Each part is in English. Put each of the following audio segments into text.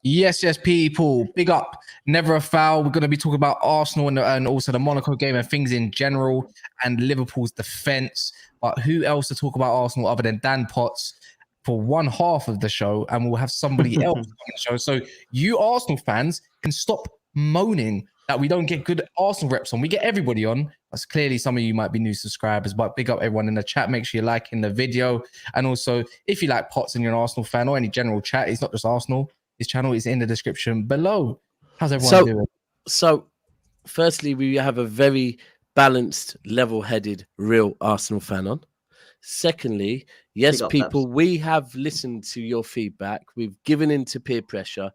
Yes, people. Big up. Never a foul. We're going to be talking about Arsenal and also the Monaco game and things in general and Liverpool's defence. But who else to talk about Arsenal other than Dan Potts for one half of the show? And we'll have somebody else on the show. So you Arsenal fans can stop moaning that we don't get good Arsenal reps on. We get everybody on. That's clearly some of you might be new subscribers, but big up everyone in the chat. Make sure you're liking the video. And also, if you like Potts and you're an Arsenal fan or any general chat, it's not just Arsenal. His channel is in the description below. How's everyone doing? So, firstly, we have a very balanced, level-headed, real Arsenal fan on. Secondly, yes, people, Daps. We have listened to your feedback. We've given in to peer pressure.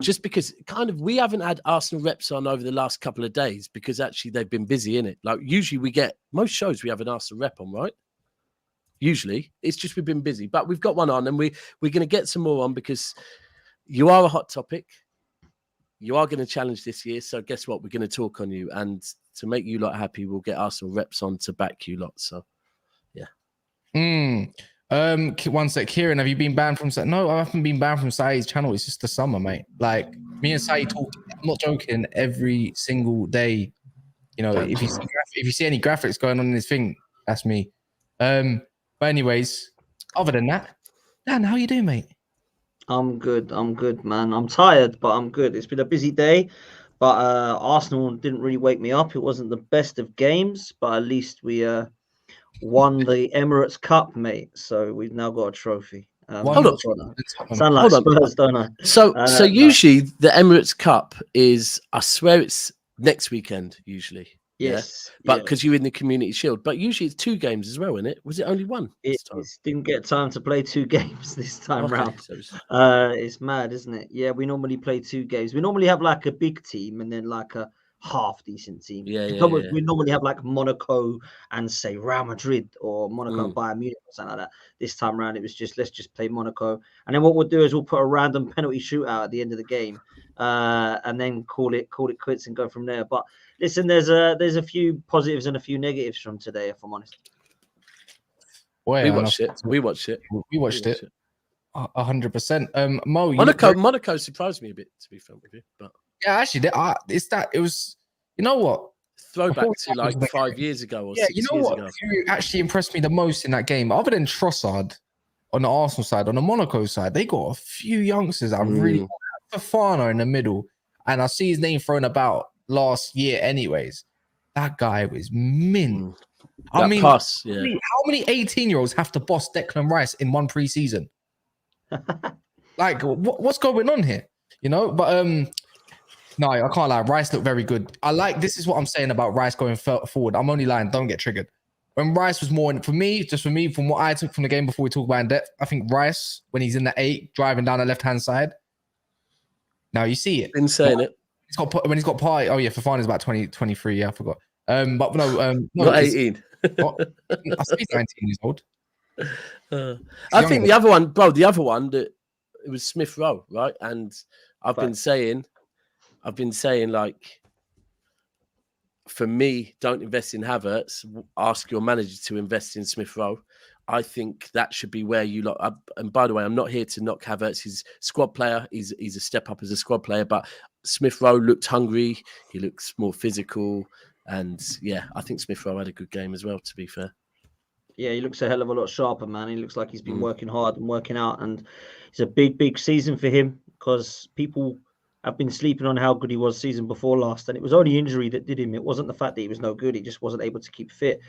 Just because we haven't had Arsenal reps on over the last couple of days because actually they've been busy, innit? Like usually we get, most shows we have an Arsenal rep on, right? Usually it's just we've been busy, but we've got one on and we're going to get some more on because you are a hot topic. You are going to challenge this year. So guess what? We're going to talk on you, and to make you lot happy, we'll get Arsenal reps on to back you lot. So yeah. One sec, Kieran, have you been banned from? No, I haven't been banned from Saeed's channel. It's just the summer, mate. Like me and Saeed talk. I'm not joking. Every single day, you know, if you see any graphics going on in this thing, that's me. But anyways, other than that, Dan, how you doing, mate? I'm good, man. I'm tired, but I'm good. It's been a busy day, but Arsenal didn't really wake me up. It wasn't the best of games, but at least we won the Emirates Cup, mate. So we've now got a trophy. Hold on. Sound like Spurs, don't I? So usually the Emirates Cup is, I swear it's next weekend, usually. Yes. Yeah? But because you're in the Community Shield. But usually it's 2 games as well, isn't it? Was it only one? It didn't get time to play 2 games this time round. It's mad, isn't it? Yeah, we normally play 2 games. We normally have like a big team and then like a half decent team. We normally have like Monaco and say Real Madrid or Monaco and Bayern Munich or something like that. This time around, it was just let's just play Monaco, and then what we'll do is we'll put a random penalty shootout at the end of the game, and then call it quits and go from there. But listen, there's a few positives and a few negatives from today, if I'm honest. Well, we watched it. 100%. Mo, Monaco surprised me a bit, to be frank with you, but. Yeah, actually, it was, you know what? Throwback to like 5 years ago or 6 years ago. Who actually impressed me the most in that game, other than Trossard on the Arsenal side, on the Monaco side, they got a few youngsters that really Fafana in the middle, and I see his name thrown about last year anyways. That guy was mint. I mean, how many 18-year-olds have to boss Declan Rice in one preseason? Like, what's going on here? You know, but no, I can't lie. Rice looked very good. This is what I'm saying about Rice going forward. I'm only lying. Don't get triggered. When Rice was more, for me, from what I took from the game before we talk about in depth, I think Rice, when he's in the 8, driving down the left-hand side, now you see it. Been saying it. When he's got party. Oh, yeah, Fafana's about 23. Yeah, I forgot. But no, not 18. I think he's 19 years old. I think the other one, that it was Smith Rowe, right? And I've been saying, like, for me, don't invest in Havertz. Ask your manager to invest in Smith Rowe. I think that should be where you lot. And by the way, I'm not here to knock Havertz. He's a squad player. He's a step up as a squad player. But Smith Rowe looked hungry. He looks more physical. And yeah, I think Smith Rowe had a good game as well, to be fair. Yeah, he looks a hell of a lot sharper, man. He looks like he's been working hard and working out. And it's a big season for him because people have been sleeping on how good he was season before last, and it was only injury that did him. It wasn't the fact that he was no good. He just wasn't able to keep fit.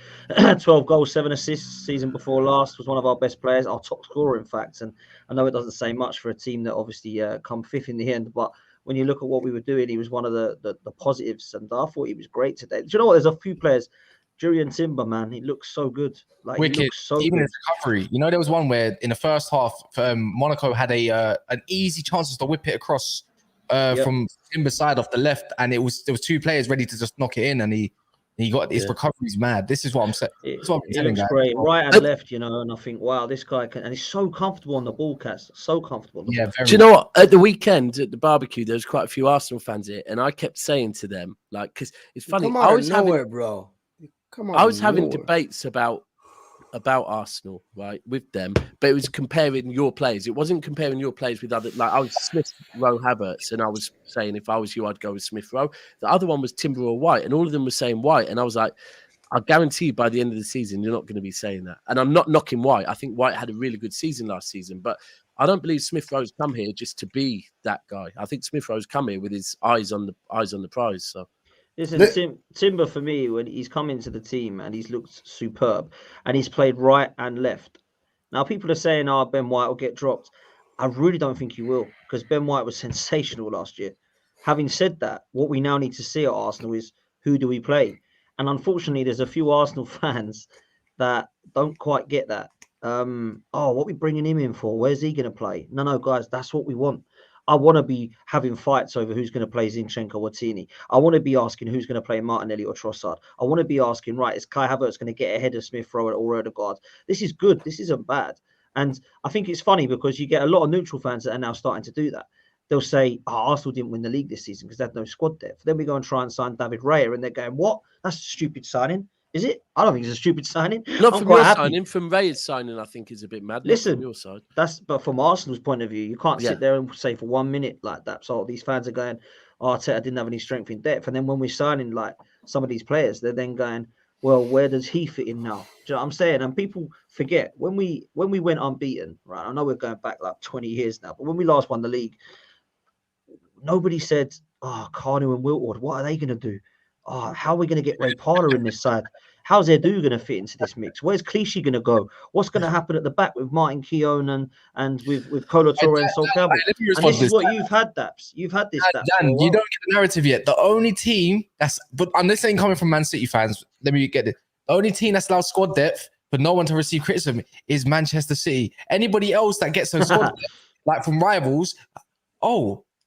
12 goals, 7 assists season before last, was one of our best players, our top scorer, in fact. And I know it doesn't say much for a team that obviously come 5th in the end, but when you look at what we were doing, he was one of the positives, and I thought he was great today. Do you know what? There's a few players. Julian Timber, man, he looks so good. Like, wicked. He looks so even good. his recovery. You know, there was one where in the first half, Monaco had an easy chance to whip it across from Timber's side off the left, and there was 2 players ready to just knock it in, and he He got his recovery's mad. This is what I'm saying. It looks great, right and left, you know. And I think, wow, this guy can, and he's so comfortable on the ball, Cats. So comfortable. Yeah. Do you know what? At the weekend at the barbecue, there was quite a few Arsenal fans here, and I kept saying to them, like, because it's funny. I was having debates about Arsenal, right, with them, but it was comparing your players. It wasn't comparing your players with other. Like I was Smith Rowe Havertz, and I was saying if I was you, I'd go with Smith Rowe. The other one was Timber or White, and all of them were saying White, and I was like, I guarantee you by the end of the season, you're not going to be saying that. And I'm not knocking White. I think White had a really good season last season, but I don't believe Smith Rowe's come here just to be that guy. I think Smith Rowe's come here with his eyes on the prize. So. Listen, Timber for me, when he's come into the team and he's looked superb and he's played right and left. Now, people are saying, Ben White will get dropped. I really don't think he will, because Ben White was sensational last year. Having said that, what we now need to see at Arsenal is who do we play? And unfortunately, there's a few Arsenal fans that don't quite get that. What are we bringing him in for? Where's he going to play? No, guys, that's what we want. I want to be having fights over who's going to play Zinchenko or Toney. I want to be asking who's going to play Martinelli or Trossard. I want to be asking, right, is Kai Havertz going to get ahead of Smith Rowe or Odegaard? This is good. This isn't bad. And I think it's funny because you get a lot of neutral fans that are now starting to do that. They'll say, Arsenal didn't win the league this season because they had no squad depth. Then we go and try and sign David Raya, and they're going, what? That's a stupid signing. Is it? I don't think it's a stupid signing. Not from your signing, from Raya's signing, I think is a bit mad. Listen, from your side. But from Arsenal's point of view, you can't sit there and say for 1 minute like that. So these fans are going, Arteta didn't have any strength in depth. And then when we're signing like some of these players, they're then going, well, where does he fit in now? Do you know what I'm saying? And people forget when we went unbeaten, right? I know we're going back like 20 years now, but when we last won the league, nobody said, Carnu and Wiltord, what are they going to do? How are we going to get Ray Parler in this side? How's Edu going to fit into this mix? Where's Clichy going to go? What's going to happen at the back with Martin Keown and with Kolo Touré and Sol Campbell? And this is what you've had, Daps. You've had this, Daps. Dan, you don't get the narrative yet. The only team and this ain't coming from Man City fans. Let me get it. The only team that's allowed squad depth, but no one to receive criticism, is Manchester City. Anybody else that gets a squad depth, like from rivals,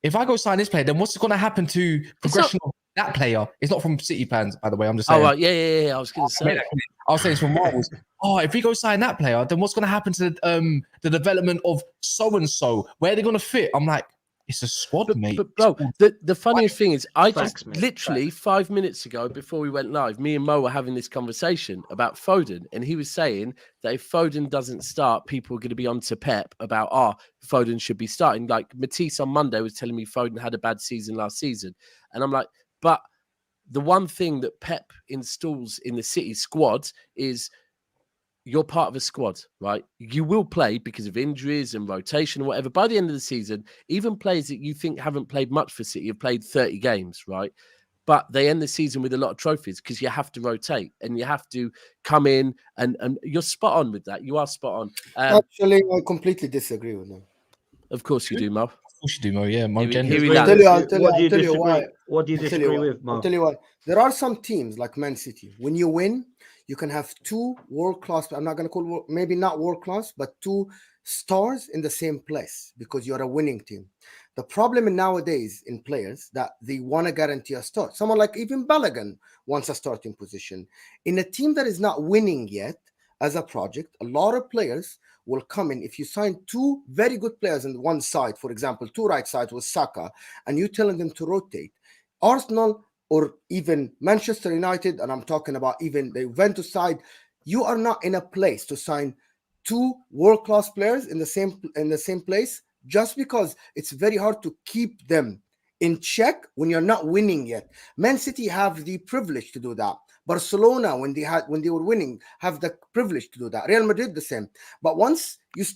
if I go sign this player, then what's going to happen to progression of that player? It's not from City fans, by the way. I'm just saying. Oh, right. Yeah. I was going to say. I was saying it's from rivals. If we go sign that player, then what's going to happen to the development of so-and-so? Where are they going to fit? I'm like, it's a squad, mate. But bro, the funniest thing is, literally 5 minutes ago, before we went live, me and Mo were having this conversation about Foden, and he was saying that if Foden doesn't start, people are going to be on to Pep about, Foden should be starting. Like Matisse on Monday was telling me Foden had a bad season last season. And I'm like, but the one thing that Pep installs in the City squad is you're part of a squad, right? You will play because of injuries and rotation or whatever. By the end of the season, even players that you think haven't played much for City have played 30 games, right? But they end the season with a lot of trophies because you have to rotate and you have to come in and you're spot on with that. You are spot on. Actually, I completely disagree with them. Of course you do, Mo. Of course you do, Mo. Yeah, Mo. I'll tell you why. What do you disagree with, Mo? I'll tell you why. There are some teams like Man City. When you win, you can have two world-class, I'm not going to call maybe not world-class, but two stars in the same place because you're a winning team. The problem nowadays in players that they want to guarantee a start. Someone like even Balogun wants a starting position. In a team that is not winning yet as a project, a lot of players will come in. If you sign two very good players on one side, for example, two right sides with Saka, and you're telling them to rotate, Arsenal or even Manchester United, and I'm talking about even the Juventus side, you are not in a place to sign two world-class players in the same place just because it's very hard to keep them in check when you're not winning yet. Man City have the privilege to do that. Barcelona, when they were winning, have the privilege to do that. Real Madrid, the same. But once you're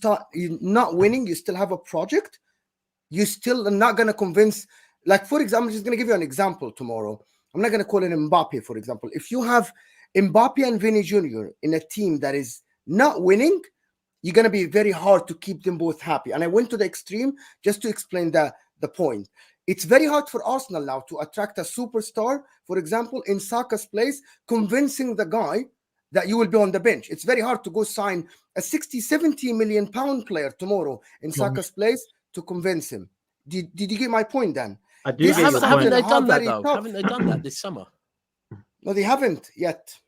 not winning, you still have a project. You still are not going to convince. Like, for example, I'm just going to give you an example tomorrow. I'm not going to call it Mbappe, for example. If you have Mbappe and Vinny Jr. in a team that is not winning, you're going to be very hard to keep them both happy. And I went to the extreme just to explain the point. It's very hard for Arsenal now to attract a superstar, for example, in Saka's place, convincing the guy that you will be on the bench. It's very hard to go sign a 60, 70 million pound player tomorrow in Saka's place to convince him. Did you get my point, Dan? I do. Haven't they done that, though? Haven't they done that this summer? No, they haven't yet.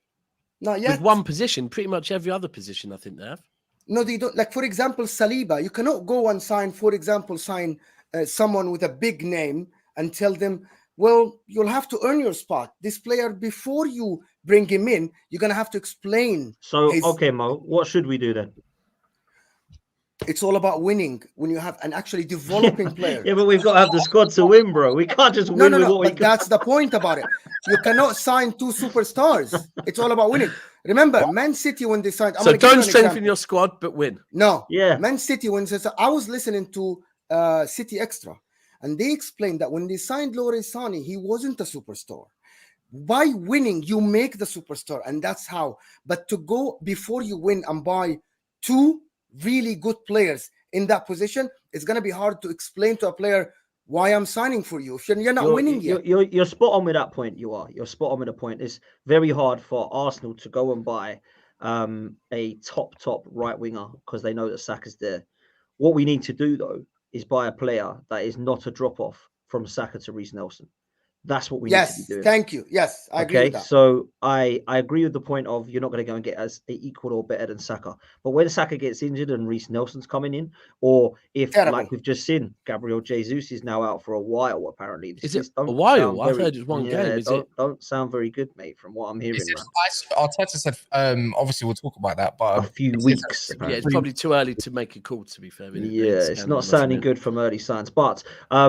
Not yet. With one position, pretty much every other position, I think they have. No, they don't. Like, for example, Saliba, you cannot go and sign someone with a big name and tell them, well, you'll have to earn your spot. This player, before you bring him in, you're going to have to explain. So, okay, Mo, what should we do then? It's all about winning when you have an actually developing player. Yeah, but we've got to have the squad to win, bro. We can't just win with what we got. That's the point about it. You cannot sign 2 superstars. It's all about winning. Remember, Man City, when they signed... So don't strengthen your squad, but win. No. Yeah. Man City, I was listening to City Extra, and they explained that when they signed Leroy Sané, he wasn't a superstar. By winning, you make the superstar, and that's how. But to go before you win and buy 2 really good players in that position, it's going to be hard to explain to a player why I'm signing for you if you're not winning yet. You're spot on with that point. You're spot on with the point. It's very hard for Arsenal to go and buy a top right winger because they know that Saka's there. What we need to do, though, is buy a player that is not a drop off from Saka to Reece Nelson. That's what we need to be doing. Thank you. Yes, I agree with that. So I agree with the point of you're not going to go and get as equal or better than Saka. But when Saka gets injured and Reece Nelson's coming in, or if, like we've just seen, Gabriel Jesus is now out for a while, apparently. Is it a while? I've heard it's one game. Don't sound very good, mate, from what I'm hearing. Arteta said, obviously we'll talk about that, but a few weeks. Yeah, it's probably too early to make a call, to be fair. It's not sounding good from early signs. But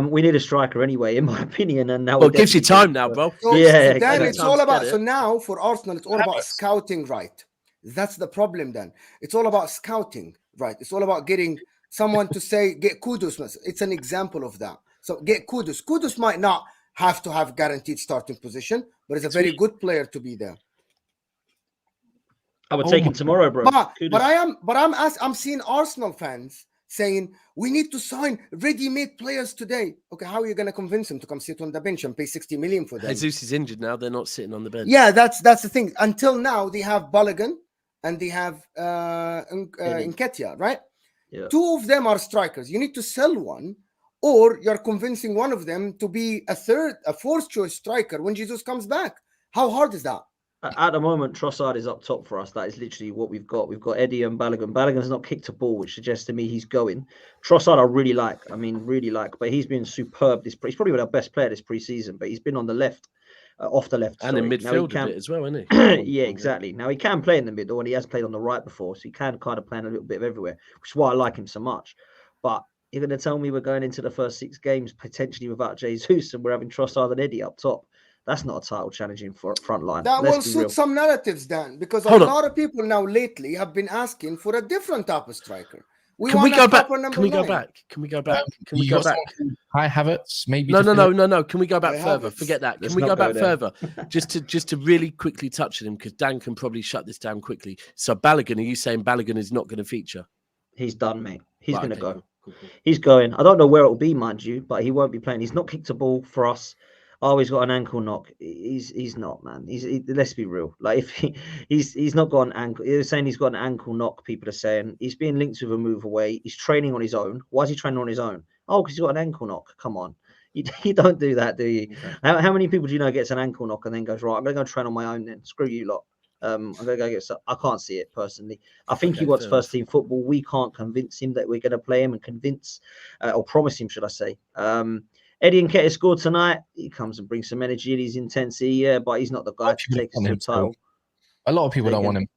we need a striker anyway, in my opinion. And now gives you time now, bro. So, then it's all about. So now for Arsenal, it's all about scouting, right? That's the problem. Then it's all about scouting, right? It's all about getting someone to say get Kudus. It's an example of that. So get Kudus. Kudus might not have to have guaranteed starting position, but it's a very good player to be there. I would take him tomorrow, bro. I'm seeing Arsenal fans saying we need to sign ready-made players today. Okay, how are you going to convince them to come sit on the bench and pay 60 million for them? Jesus is injured now; they're not sitting on the bench. Yeah, that's the thing. Until now, they have Balogun and they have Nketiah, right? Yeah. 2 of them are strikers. You need to sell one, or you're convincing one of them to be a 4th choice striker when Jesus comes back. How hard is that? At the moment, Trossard is up top for us. That is literally what we've got. We've got Eddie and Balogun. Balogun's not kicked a ball, which suggests to me he's going. Trossard I really like. But he's been superb. He's probably our best player this pre-season, but he's been on the left, off the left. And in midfield a bit as well, isn't he? Yeah, exactly. Now, he can play in the middle, and he has played on the right before, so he can kind of play in a little bit of everywhere, which is why I like him so much. But you're going to tell me we're going into the first 6 games potentially without Jesus, and we're having Trossard and Eddie up top. That's not a title challenging for front line. That will suit some narratives, Dan, because a lot of people now lately have been asking for a different type of striker. Can we go back? Can we go back? High Havertz, maybe. No. Can we go back further? Forget that. Can we go back further? just to really quickly touch on him, because Dan can probably shut this down quickly. So Balogun, are you saying Balogun is not going to feature? He's done, mate. He's going to go. Cool. He's going. I don't know where it will be, mind you, but he won't be playing. He's not kicked a ball for us. Oh, he's got an ankle knock. He's not, man. Let's be real. Like, if he's not got an ankle, they're saying he's got an ankle knock. People are saying he's being linked with a move away. He's training on his own. Why is he training on his own? Oh, because he's got an ankle knock. Come on, you don't do that, do you? Okay. How many people do you know gets an ankle knock and then goes, right, I'm gonna go train on my own then. Screw you lot. I'm gonna go get some. I can't see it personally. I think he wants first team football. We can't convince him that we're gonna play him and or promise him, should I say? Eddie Nketiah scored tonight. He comes and brings some energy in his intensity, but he's not the guy to take us to the title. A lot of people don't want him.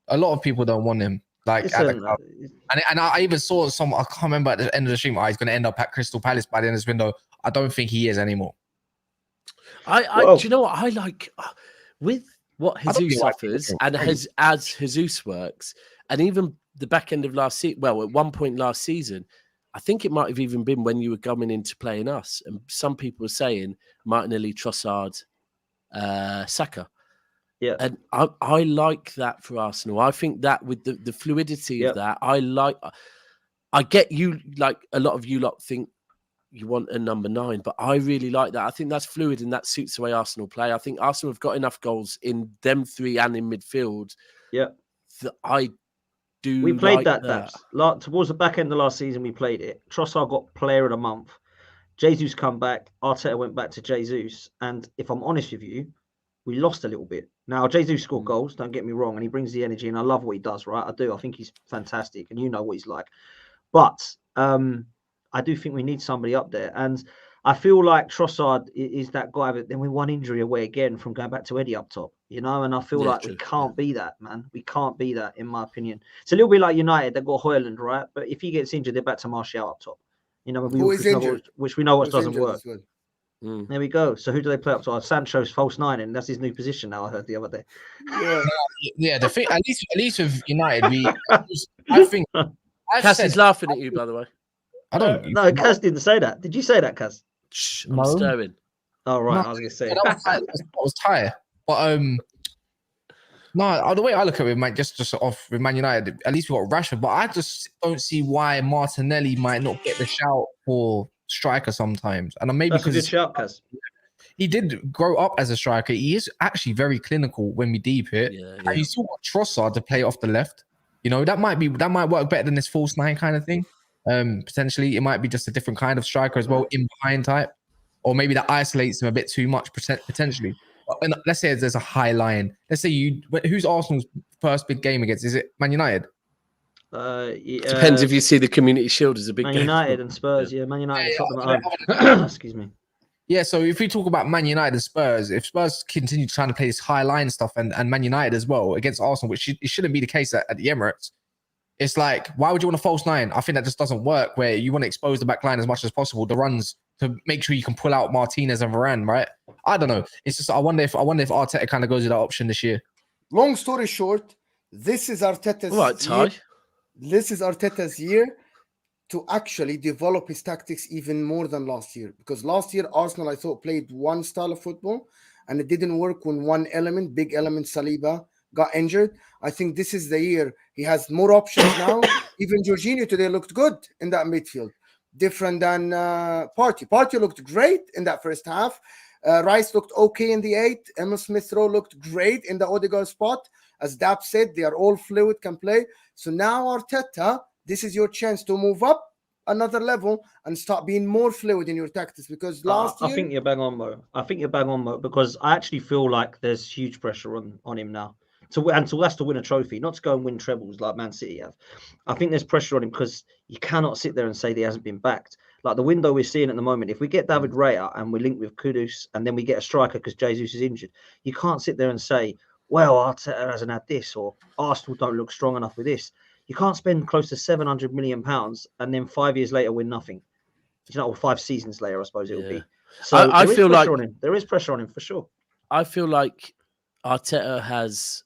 A lot of people don't want him. Like, and I even saw some. I can't remember at the end of the stream. He's going to end up at Crystal Palace by the end of this window. I don't think he is anymore. Do you know what I like with what Jesus offers and as Jesus works, and even the back end of last season? Well, at one point last season, I think it might have even been when you were coming into playing us, and some people were saying Martinelli, Trossard, Saka. Yeah, and I like that for Arsenal. I think that with the fluidity of that, I get you. Like, a lot of you lot think you want a number 9, but I really like that. I think that's fluid and that suits the way Arsenal play. I think Arsenal have got enough goals in them 3 and in midfield. Yeah, that I. We played that. Towards the back end of last season, we played it. Trossard got player of the month. Jesus come back. Arteta went back to Jesus. And if I'm honest with you, we lost a little bit. Now, Jesus scored goals, don't get me wrong, and he brings the energy, and I love what he does, right? I do. I think he's fantastic, and you know what he's like. But I do think we need somebody up there. And I feel like Trossard is that guy, but then we're one injury away again from going back to Eddie up top, you know? And I feel like we can't be that, man. We can't be that, in my opinion. It's a little bit like United. They've got Højlund, right? But if he gets injured, they're back to Martial up top. You know, which we know what doesn't work. There we go. So who do they play up to? Sancho's false nine, and that's his new position now. I heard the other day. Yeah. The thing, at least with United, I think. Cass is laughing at you, by the way. I don't. No, Kaz didn't say that. Did you say that, Kaz? Shh, I'm stirring. Oh, right. No, I was going to say that was tight. But no, the way I look at it, just off with Man United, at least we got Rashford. But I just don't see why Martinelli might not get the shout for striker sometimes. And maybe that's a good shout, Kaz. He did grow up as a striker. He is actually very clinical when we deep it. Yeah. And you still got Trossard to play off the left. You know, that might work better than this false nine kind of thing. Potentially, it might be just a different kind of striker as well, in behind type, or maybe that isolates him a bit too much potentially. And let's say there's a high line. Let's say who's Arsenal's first big game against? Is it Man United? Depends if you see the Community Shield as a big Man game. United and Spurs. Yeah, Man United. Yeah. Excuse me. Yeah, so if we talk about Man United and Spurs, if Spurs continue trying to play this high line stuff and Man United as well against Arsenal, which it shouldn't be the case at the Emirates, it's like, why would you want a false nine? I think that just doesn't work, where you want to expose the back line as much as possible, the runs, to make sure you can pull out Martinez and Varane, right? I don't know. It's just, I wonder if Arteta kind of goes with that option this year. Long story short, this is Arteta's year. This is Arteta's year to actually develop his tactics even more than last year. Because last year, Arsenal, I thought, played one style of football, and it didn't work when one element, big element, Saliba, got injured. I think this is the year he has more options now. Even Jorginho today looked good in that midfield. Different than Partey. Partey looked great in that first half. Rice looked okay in the 8th. Emil Smith-Rowe looked great in the Odegaard spot. As Daps said, they are all fluid, can play. So now Arteta, this is your chance to move up another level and start being more fluid in your tactics. Because last year... I think you're bang on, Mo. Because I actually feel like there's huge pressure on him now. That's to win a trophy, not to go and win trebles like Man City have. I think there's pressure on him because you cannot sit there and say that he hasn't been backed. Like the window we're seeing at the moment, if we get David Raya and we link with Kudus and then we get a striker because Jesus is injured, you can't sit there and say, well, Arteta hasn't had this, or Arsenal don't look strong enough with this. You can't spend close to £700 million and then 5 years later win nothing. You know, or 5 seasons later, I suppose it would be. So I feel like there is pressure on him for sure. I feel like Arteta has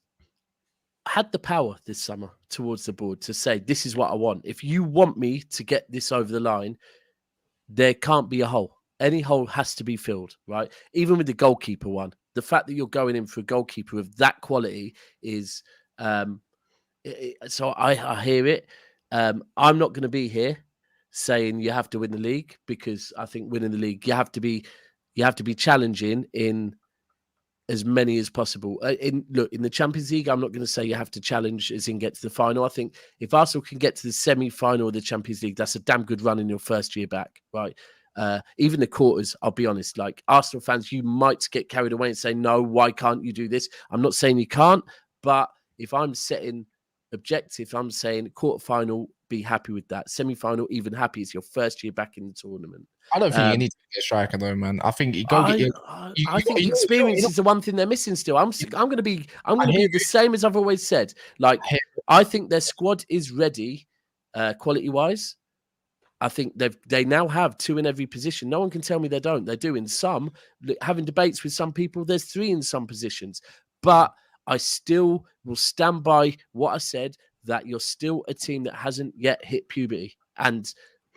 had the power this summer towards the board to say, this is what I want. If you want me to get this over the line, there can't be a hole. Any hole has to be filled, right? Even with the goalkeeper one, the fact that you're going in for a goalkeeper of that quality is, so I hear it. I'm not going to be here saying you have to win the league, because I think winning the league, you have to be challenging in as many as possible. In the Champions League, I'm not going to say you have to challenge as in get to the final. I think if Arsenal can get to the semi-final of the Champions League, that's a damn good run in your first year back, right? Even the quarters, I'll be honest, like Arsenal fans, you might get carried away and say, no, why can't you do this? I'm not saying you can't, but if I'm setting objective, I'm saying quarterfinal, be happy with that. Semi-final, even happy. It's your first year back in the tournament. I don't think you need to get a striker though, man. I think I think experience is the one thing they're missing still. I'm going to be the same as I've always said. Like, I think their squad is ready, quality-wise. I think they now have 2 in every position. No one can tell me they don't. They do in some. Having debates with some people, there's 3 in some positions. But I still will stand by what I said, that you're still a team that hasn't yet hit puberty. And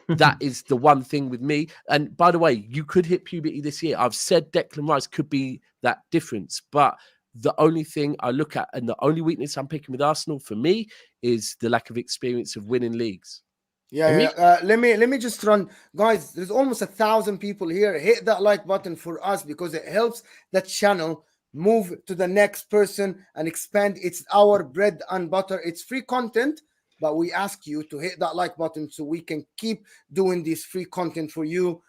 that is the one thing with me. And by the way, you could hit puberty this year. I've said Declan Rice could be that difference. But the only thing I look at and the only weakness I'm picking with Arsenal for me is the lack of experience of winning leagues. Yeah. Let me just run, guys. There's almost 1,000 people here. Hit that like button for us because it helps that channel move to the next person and expand. It's our bread and butter. It's free content, but we ask you to hit that like button so we can keep doing this free content for you.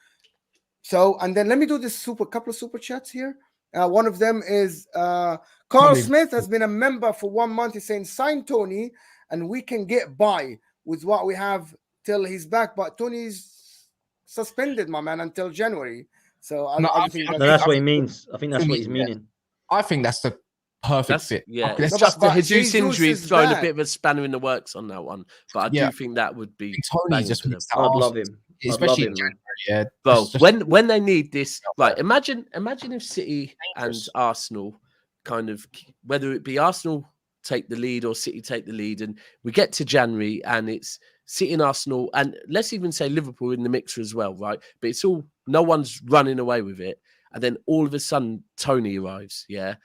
So, and then let me do this couple of super chats here. One of them is Carl Probably- Smith has been a member for 1 month. He's saying sign Toney and we can get by with what we have till he's back. But Toney's suspended, my man, until January. So I don't think No, that's what he means. I think that's what he's Yeah. meaning. I think that's the perfect fit. Yeah, Okay, it's No, just the but Jesus Jesus injury is throwing a back. bit of a spanner in the works on that one. But I Yeah. do think that would be Toney banging just for them. makes that I'd love Arsenal, him. I'd especially love in him, man. January. Yeah, Well, that's just- when they need this, right? Imagine if City and Arsenal kind of, whether it be Arsenal take the lead or City take the lead, and we get to January and it's City and Arsenal, and let's even say Liverpool in the mixer as well, right? But it's all, no one's running away with it, and then all of a sudden Toney arrives. Yeah,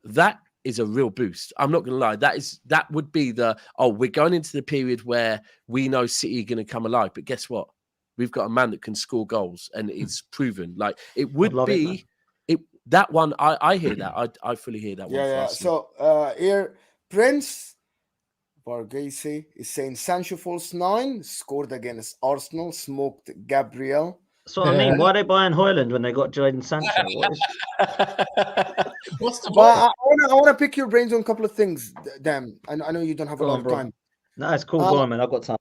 that is a real boost. I'm not gonna lie. That would be we're going into the period where we know City are gonna come alive, but guess what? We've got a man that can score goals, and it's proven. Like it would love it, man. be that one. I hear that. I fully hear that one. for Yeah. Arsenal. So here, Prince Varghese is saying Sancho false 9, scored against Arsenal, smoked Gabriel. So I mean, why are they buying Højlund when they got Jadon Sancho? What is... What's the But I want to pick your brains on a couple of things, Dan. I know you don't have a Go lot on, of bro. time. No, it's cool. Go on, man. I've got time.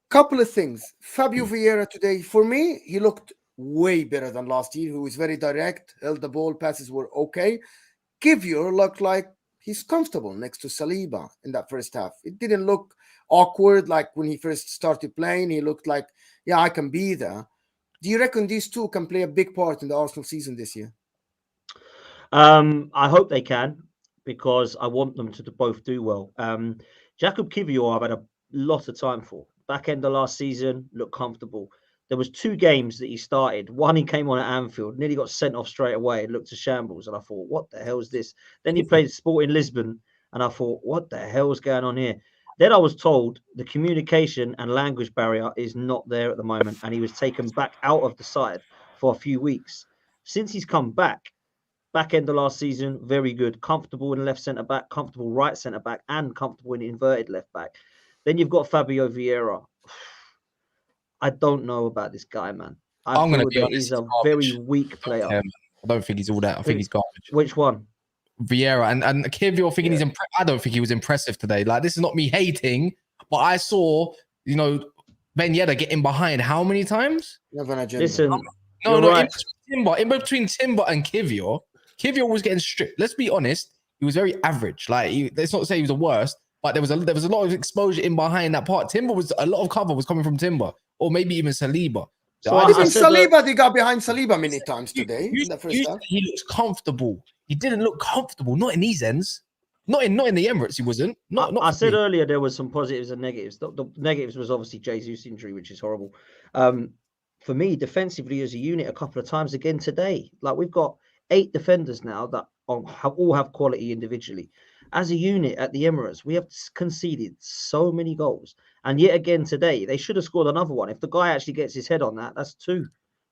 Couple of things. Fabio Vieira today, for me, he looked way better than last year. He was very direct, held the ball, passes were okay. Kivior looked like he's comfortable next to Saliba in that first half. It didn't look awkward like when he first started playing. He looked like, yeah, I can be there. Do you reckon these two can play a big part in the Arsenal season this year? I hope they can, because I want them to both do well. Jakub Kivior, I've had a lot of time for. Back end of last season, looked comfortable. There was 2 games that he started. One, he came on at Anfield, nearly got sent off straight away. It looked a shambles, and I thought, what the hell is this? Then he played Sporting Lisbon, and I thought, what the hell is going on here? Then I was told the communication and language barrier is not there at the moment, and he was taken back out of the side for a few weeks. Since he's come back end of last season, very good, comfortable in left centre back, comfortable right centre back, and comfortable in inverted left back. Then you've got Fabio Vieira. I don't know about this guy, man. I'm feel gonna be that honest, he's a he's very garbage. weak player. I don't think he's all that. I think he's garbage. Which one? Vieira and Kivior thinking he's I don't think he was impressive today. Like, this is not me hating, but I saw, Ben Yedder getting behind how many times? Listen, In between Timber and Kivior was getting stripped. Let's be honest, he was very average. Like, let's not say he was the worst, but there was a lot of exposure in behind that part. A lot of cover was coming from Timber, or maybe even Saliba. So I think said Saliba, they got behind Saliba many times today in the first half. He looks comfortable. He didn't look comfortable. Not in these ends. Not in the Emirates. He wasn't. I said earlier there was some positives and negatives. The negatives was obviously Jesus' injury, which is horrible. For me, defensively as a unit, a couple of times again today, like we've got 8 defenders now that all have quality individually. As a unit at the Emirates, we have conceded so many goals. And yet again today, they should have scored another one. If the guy actually gets his head on that, that's 2.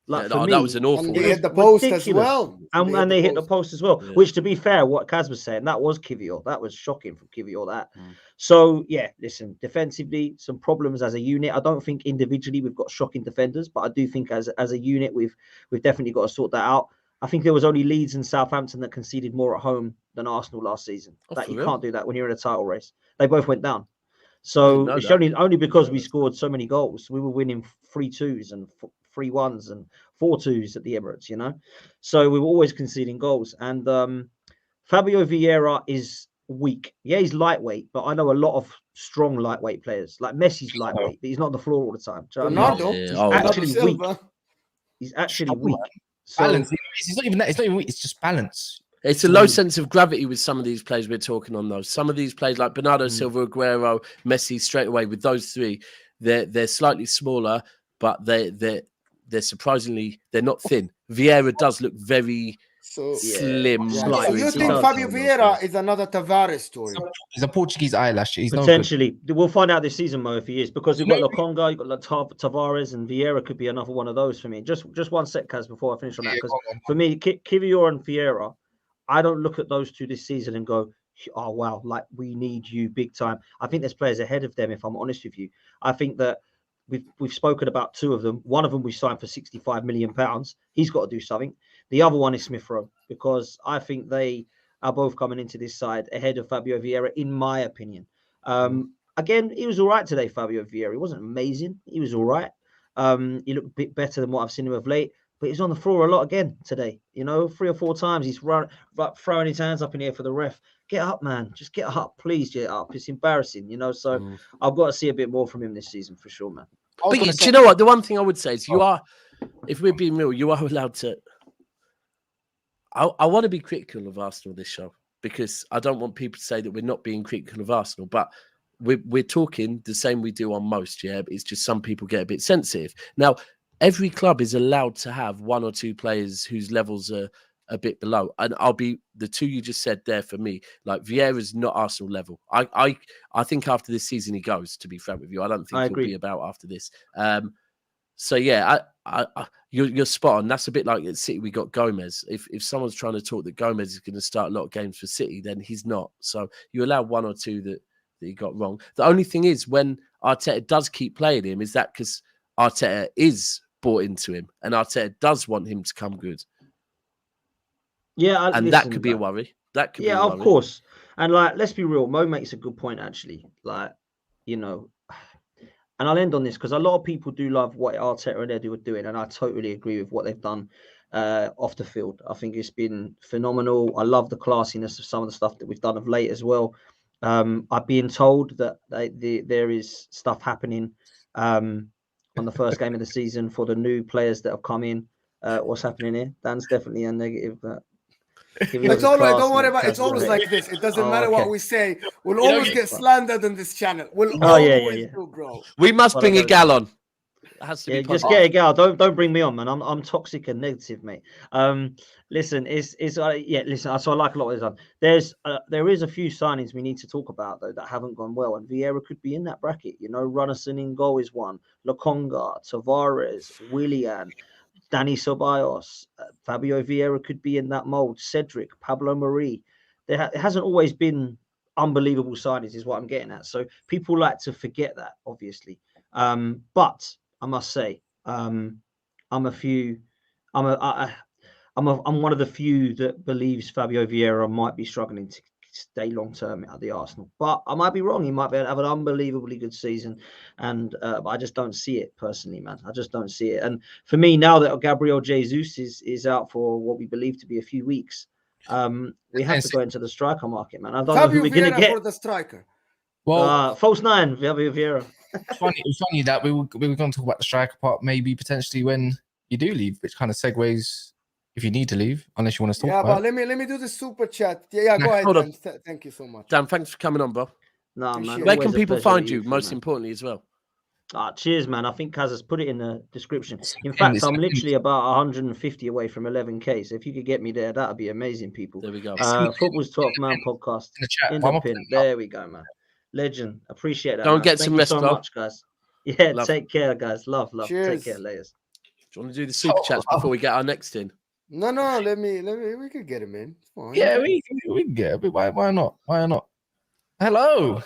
Like, for me, that was an awful And one. they hit the post as ridiculous. well. And they hit the post as well, Yeah. which, to be fair, what Kaz was saying, that was Kivior. That was shocking from Kivior, that. So, yeah, listen, defensively, some problems as a unit. I don't think individually we've got shocking defenders, but I do think as a unit, we've definitely got to sort that out. I think there was only Leeds and Southampton that conceded more at home than Arsenal last season. You can't do that when you're in a title race. They both went down. So it's only because we scored so many goals. We were winning 3-2s and 3-1s and 4-2s at the Emirates, So we were always conceding goals. And Fabio Vieira is weak. Yeah, he's lightweight, but I know a lot of strong lightweight players. Like Messi's lightweight, but he's not on the floor all the time. Ronaldo, He's actually weak. He's actually weak. So, balance. It's not even that. It's not even weak. It's just balance. It's a low sense of gravity with some of these players we're talking on, though. Some of these players like Bernardo Silva, Aguero, Messi, straight away with those 3, they're slightly smaller, but they're surprisingly, they're not thin. Vieira does look very slim. So you think Fabio Vieira is another Tavares story? He's a Portuguese eyelash. He's potentially. We'll find out this season, Mo, if he is, because we've got Lokonga, you've got Tavares, and Vieira could be another one of those for me. Just one sec, Kaz, before I finish on that, because for me, Kivior and Vieira, I don't look at those 2 this season and go, oh, wow, like we need you big time. I think there's players ahead of them, if I'm honest with you. I think that we've spoken about 2 of them. One of them we signed for £65 million. He's got to do something. The other one is Smith Rowe, because I think they are both coming into this side ahead of Fabio Vieira, in my opinion. Again, he was all right today, Fabio Vieira. He wasn't amazing. He was all right. He looked a bit better than what I've seen him of late, but he's on the floor a lot again today. 3 or 4 times he's throwing his hands up in the air for the ref. Get up, man. Just get up. Please get up. It's embarrassing, So I've got to see a bit more from him this season for sure, man. But do you know what? The one thing I would say is if we're being real, you are allowed to. I want to be critical of Arsenal this show, because I don't want people to say that we're not being critical of Arsenal, but we're talking the same we do on most, yeah. But it's just some people get a bit sensitive. Now, every club is allowed to have 1 or 2 players whose levels are a bit below, and I'll be the 2 you just said there for me. Like, Vieira's not Arsenal level. I think after this season he goes. To be frank with you, I don't think he'll be about after this. So yeah, you're spot on. That's a bit like at City we got Gomez. If someone's trying to talk that Gomez is going to start a lot of games for City, then he's not. So you allow 1 or 2 that he got wrong. The only thing is, when Arteta does keep playing him, is that because Arteta is bought into him and Arteta does want him to come good. Yeah, and that could be a worry. That could be a worry. Of course. And let's be real. Mo makes a good point, actually. And I'll end on this, because a lot of people do love what Arteta and Edu are doing, and I totally agree with what they've done off the field. I think it's been phenomenal. I love the classiness of some of the stuff that we've done of late as well. I've been told that there is stuff happening on the first game of the season for the new players that have come in. What's happening here? Dan's definitely a negative. It's always, don't worry about it. It's always like this. It doesn't matter what we say. We'll always get slandered on this channel. We'll always do, bro. We must bring a gal on. It has to be just get a gal. Don't bring me on, man. I'm toxic and negative, mate. Listen, listen. So I like a lot of this. There is a few signings we need to talk about though that haven't gone well, and Vieira could be in that bracket. Runnison in goal is one. Lokonga, Tavares, Willian, Dani Ceballos, Fabio Vieira could be in that mold. Cedric, Pablo Marie. It hasn't always been unbelievable signings, is what I'm getting at. So people like to forget that, obviously. But I must say, I'm one of the few that believes Fabio Vieira might be struggling to stay long term at the Arsenal, but I might be wrong. He might have an unbelievably good season, and I just don't see it personally, man. I just don't see it. And for me, now that Gabriel Jesus is out for what we believe to be a few weeks, we have to go into the striker market, man. I don't know who we're going to get for the striker. Well, false 9, Fabio Vieira. It's funny that we were going to talk about the striker part, maybe potentially when you do leave, which kind of segues. If you need to leave, unless you want to talk about but let me do the super chat. Yeah, go ahead, Dan. Thank you so much. Dan, thanks for coming on, bro. No, man. Where can people find you, most importantly, as well? Cheers, man. I think Kaz has put it in the description. In fact, I'm literally about 150 away from 11K. So if you could get me there, that'd be amazing, people. There we go. Football's 12th Man podcast. In the pin. There we go, man. Legend. Appreciate that. Go and get some rest, so much, guys. Yeah, take care, guys. Love. Cheers. Take care, layers. Do you want to do the super chats before we get our next in? No, let me. We could get him in. It's fine. Yeah, we can get him. Why not? Hello,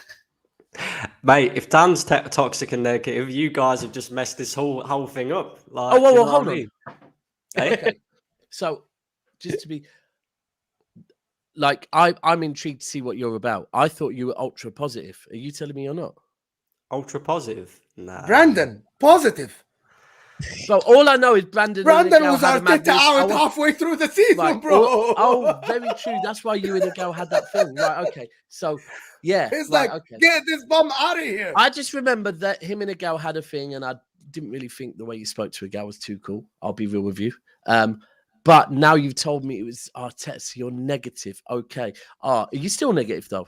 mate. If Dan's toxic and negative, you guys have just messed this whole thing up. Like, well, hold on. Hey? Okay. So, just to be like, I'm intrigued to see what you're about. I thought you were ultra positive. Are you telling me you're not? Ultra positive? Nah. Brandon, positive. So all I know is Brandon was Arteta out halfway through the season, right, bro. Oh, very true. That's why you and the girl had that thing. Right, okay. So, yeah. It's okay. Get this bum out of here. I just remember that him and a gal had a thing, and I didn't really think the way you spoke to a gal was too cool. I'll be real with you. But now you've told me it was Arteta, so you're negative. Okay. Are you still negative, though?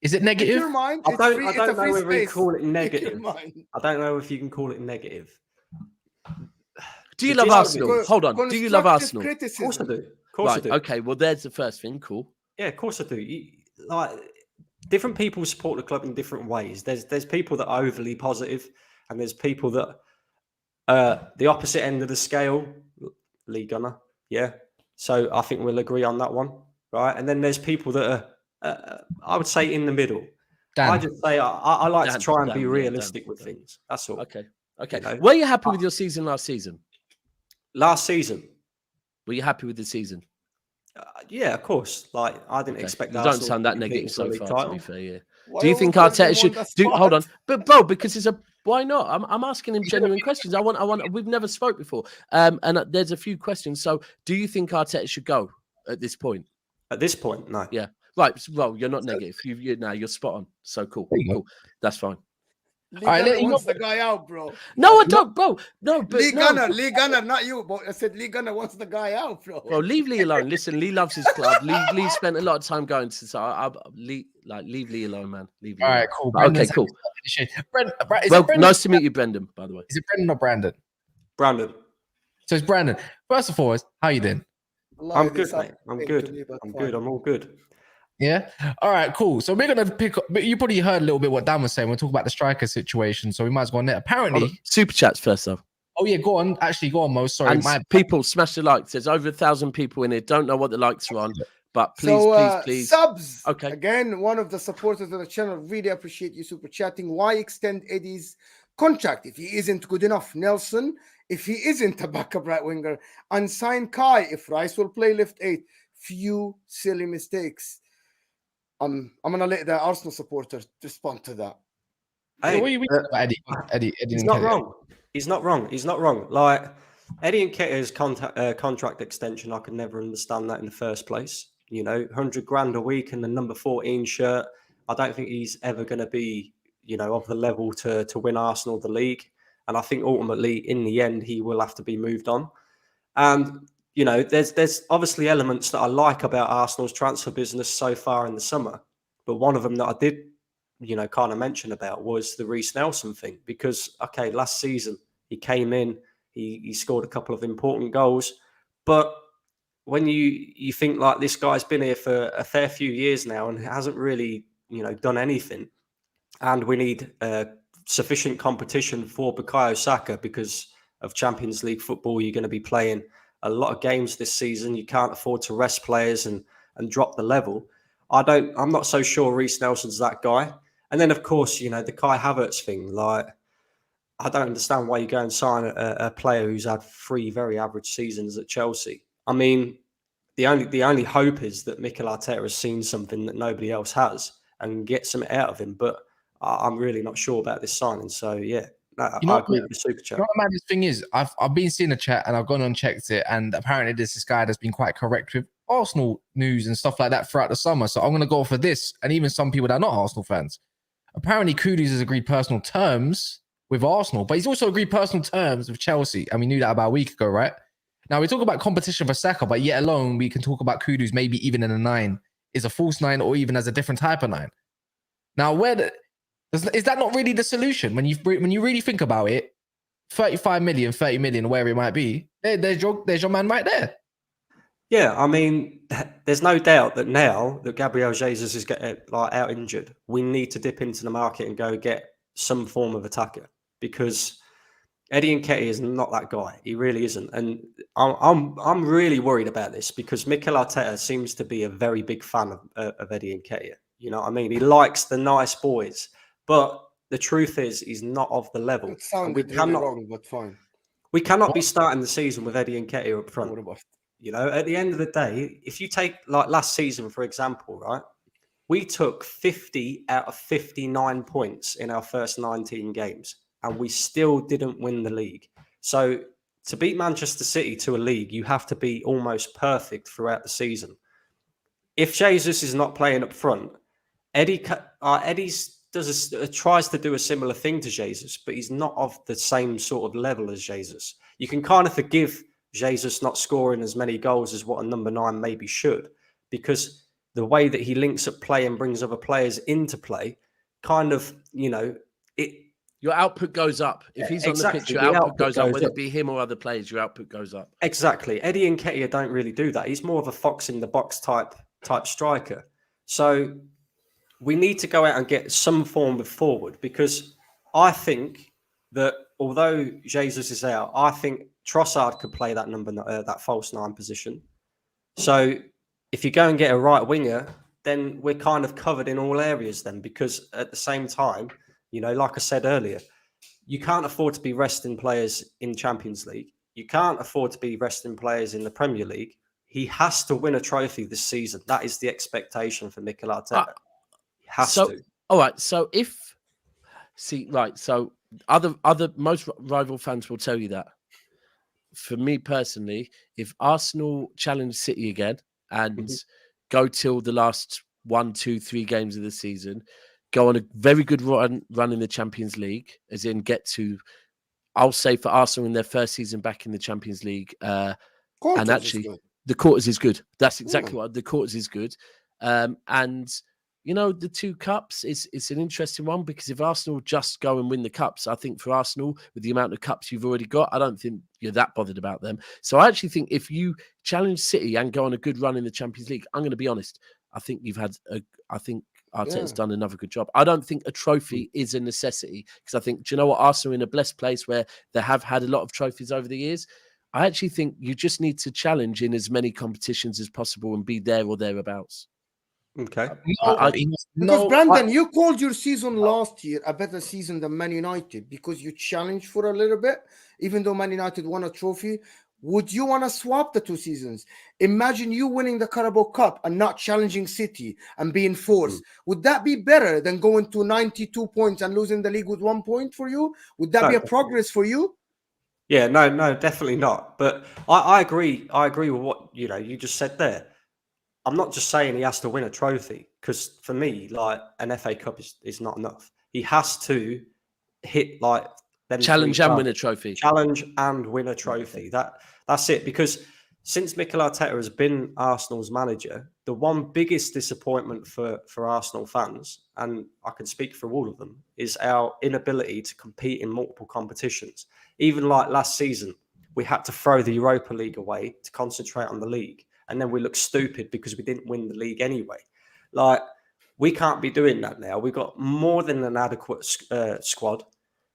Is it negative? Your mind, I don't know whether you call it negative. I don't know if you can call it negative. Do you love Arsenal? Hold on. Do you love Arsenal? Of course I do. Of course I do. Okay, well, there's the first thing. Cool. Yeah, of course I do. Different people support the club in different ways. There's people that are overly positive, and there's people that the opposite end of the scale, Lee Gunner. Yeah. So I think we'll agree on that one, right? And then there's people that are, I would say, in the middle. Dan. I just say I like to try and be realistic with things. That's all. Okay. You know? Were you happy with your season last season? Last season, were you happy with the season? Yeah, of course. Like I didn't Okay. expect. You Arsenal don't sound to that be negative competing for a so league far, title. to be fair. Yeah. Why Do you think always putting Arteta him should on the do? Hold on, spot? but bro, because it's a why not? I'm asking him genuine questions. I want. We've never spoke before, and there's a few questions. So, do you think Arteta should go at this point? At this point, no. Yeah. Right. Well, you're not negative. You're spot on. So cool. There you go. Cool. That's fine. Lee All right, Gunner you wants know- the guy out, bro. No, I don't, bro. No, but Lee no. Gunner, not you. But I said Lee Gunner wants the guy out, bro. Well, leave Lee alone. Listen, Lee loves his club. Lee spent a lot of time going to. So leave Lee alone, man. Leave Lee All alone. right, cool. But okay, Brendan's cool. Is Well, it Brendan? nice to meet you, Brendan. By the way. Is it Brendan or Brandon? Brandon, So it's Brandon. First and foremost, how you doing? Allah, I'm this good, happened mate. I'm to good. me, but I'm fine. good. I'm all good. Yeah. All right, cool. So we're gonna pick up. But you probably heard a little bit what Dan was saying. We'll talk about the striker situation. So we might as well on there. Apparently, Super chats first, though. oh yeah, go on. Actually, go on, Mo. Sorry, And people smash the like. There's over 1,000 people in here. Don't know what the likes are on, but please, So, please. subs. Okay. Again, one of the supporters of the channel. Really appreciate you super chatting. Why extend Eddie's contract if he isn't good enough? Nelson, if he isn't a backup right winger, and sign Kai if Rice will play left 8. Few silly mistakes. I'm gonna let the Arsenal supporter respond to that. Hey, what are you reading about Eddie he's and not Nketiah? wrong. He's not wrong. He's not wrong. Like Eddie Nketiah's contract extension, I could never understand that in the first place. You know, 100 grand a week and the number 14 shirt. I don't think he's ever going to be, you know, of the level to win Arsenal the league. And I think ultimately, in the end, he will have to be moved on. And you know, there's obviously elements that I like about Arsenal's transfer business so far in the summer, but one of them that I did, you know, kind of mention about was the Reece Nelson thing. Because okay, last season he came in, he scored a couple of important goals, but when you think like this guy's been here for a fair few years now and hasn't really, you know, done anything, and we need sufficient competition for Bukayo Saka because of Champions League football, you're going to be playing a lot of games this season. You can't afford to rest players and drop the level. I'm not so sure Reece Nelson's that guy. And then of course, you know, the Kai Havertz thing, like I don't understand why you go and sign a player who's had 3 very average seasons at Chelsea. I mean, the only hope is that Mikel Arteta has seen something that nobody else has and get something out of him. But I'm really not sure about this signing. So yeah. No, I agree with the super chat. You know what the maddest thing is? I've been seeing the chat and I've gone and checked it, and apparently there's this guy that's been quite correct with Arsenal news and stuff like that throughout the summer. So I'm going to go for this, and even some people that are not Arsenal fans. Apparently, Kudus has agreed personal terms with Arsenal, but he's also agreed personal terms with Chelsea, and we knew that about a week ago, right? Now we talk about competition for Saka, but yet alone we can talk about Kudus maybe even in a 9, is a false 9, or even as a different type of 9. Now is that not really the solution when you really think about it? 35 million, 30 million, wherever it might be, there's your man right there. Yeah, I mean, there's no doubt that now that Gabriel Jesus is getting like out injured, we need to dip into the market and go get some form of attacker, because Eddie Nketiah is not that guy. He really isn't, and I'm really worried about this because Mikel Arteta seems to be a very big fan of Eddie Nketiah. You know what I mean? He likes the nice boys. But the truth is, he's not of the level. It sounded really wrong, but fine. We cannot be starting the season with Eddie Nketiah up front. What? You know, at the end of the day, if you take like last season, for example, right? We took 50 out of 59 points in our first 19 games, and we still didn't win the league. So to beat Manchester City to a league, you have to be almost perfect throughout the season. If Jesus is not playing up front, Eddie's tries to do a similar thing to Jesus, but he's not of the same sort of level as Jesus. You can kind of forgive Jesus not scoring as many goals as what a number 9 maybe should, because the way that he links up play and brings other players into play, kind of, you know, your output goes up. If he's on the pitch, your output goes up. Whether it be him or other players, your output goes up. Exactly. Eddie Nketiah don't really do that. He's more of a fox in the box type striker. So we need to go out and get some form of forward, because I think that although Jesus is out, I think Trossard could play that that false 9 position. So if you go and get a right winger, then we're kind of covered in all areas then, because at the same time, you know, like I said earlier, you can't afford to be resting players in Champions League. you can't afford to be resting players in the Premier League. He has to win a trophy this season. That is the expectation for Mikel Arteta. He has to. All right. So so other most rival fans will tell you that. For me personally, if Arsenal challenge City again and go till the last 1, 2, 3 games of the season, go on a very good run in the Champions League, as in get to, I'll say for Arsenal in their first season back in the Champions League, and actually the quarters is good. That's exactly what the quarters is good. And the 2 cups it's an interesting one, because if Arsenal just go and win the cups, I think for Arsenal, with the amount of cups you've already got, I don't think you're that bothered about them. So I actually think if you challenge City and go on a good run in the Champions League, I'm going to be honest, I think Arteta's done another good job. I don't think a trophy is a necessity, because I think, do you know what, Arsenal are in a blessed place where they have had a lot of trophies over the years. I actually think you just need to challenge in as many competitions as possible and be there or thereabouts. Okay. Because Brandon, you called your season last year a better season than Man United because you challenged for a little bit, even though Man United won a trophy. Would you want to swap the 2 seasons? Imagine you winning the Carabao Cup and not challenging City and being forced. Would that be better than going to 92 points and losing the league with 1 point for you? Would that be a progress for you? Yeah, no, definitely not. But I agree. I agree with what you just said there. I'm not just saying he has to win a trophy, because for me, like, an FA Cup is not enough. He has to hit like them challenge and win a trophy. Challenge and win a trophy. That's it. Because since Mikel Arteta has been Arsenal's manager, the one biggest disappointment for Arsenal fans, and I can speak for all of them, is our inability to compete in multiple competitions. Even like last season, we had to throw the Europa League away to concentrate on the league. And then we look stupid because we didn't win the league anyway. Like, we can't be doing that now. We've got more than an adequate squad.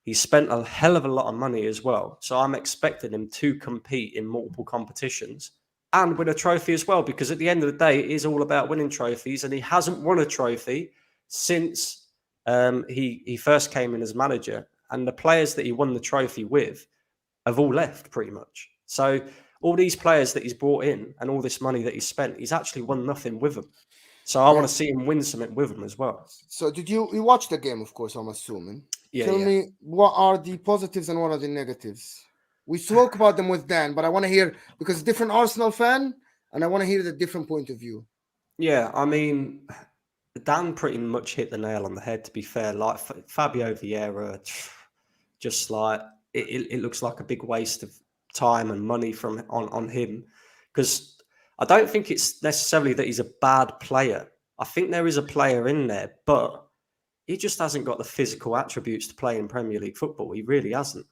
He's spent a hell of a lot of money as well. So I'm expecting him to compete in multiple competitions and win a trophy as well, because at the end of the day, it is all about winning trophies. And he hasn't won a trophy since he first came in as manager. And the players that he won the trophy with have all left pretty much. So all these players that he's brought in and all this money that he's spent, he's actually won nothing with them. So I want to see him win something with them as well. So did you watch the game, of course, I'm assuming. Tell me, what are the positives and what are the negatives? We spoke about them with Dan, but I want to hear, because different Arsenal fan, and I want to hear the different point of view. Yeah, I mean, Dan pretty much hit the nail on the head, to be fair. Like, Fabio Vieira, just like, it looks like a big waste of time and money on him, because I don't think it's necessarily that he's a bad player. I think there is a player in there, but he just hasn't got the physical attributes to play in Premier League football. He really hasn't.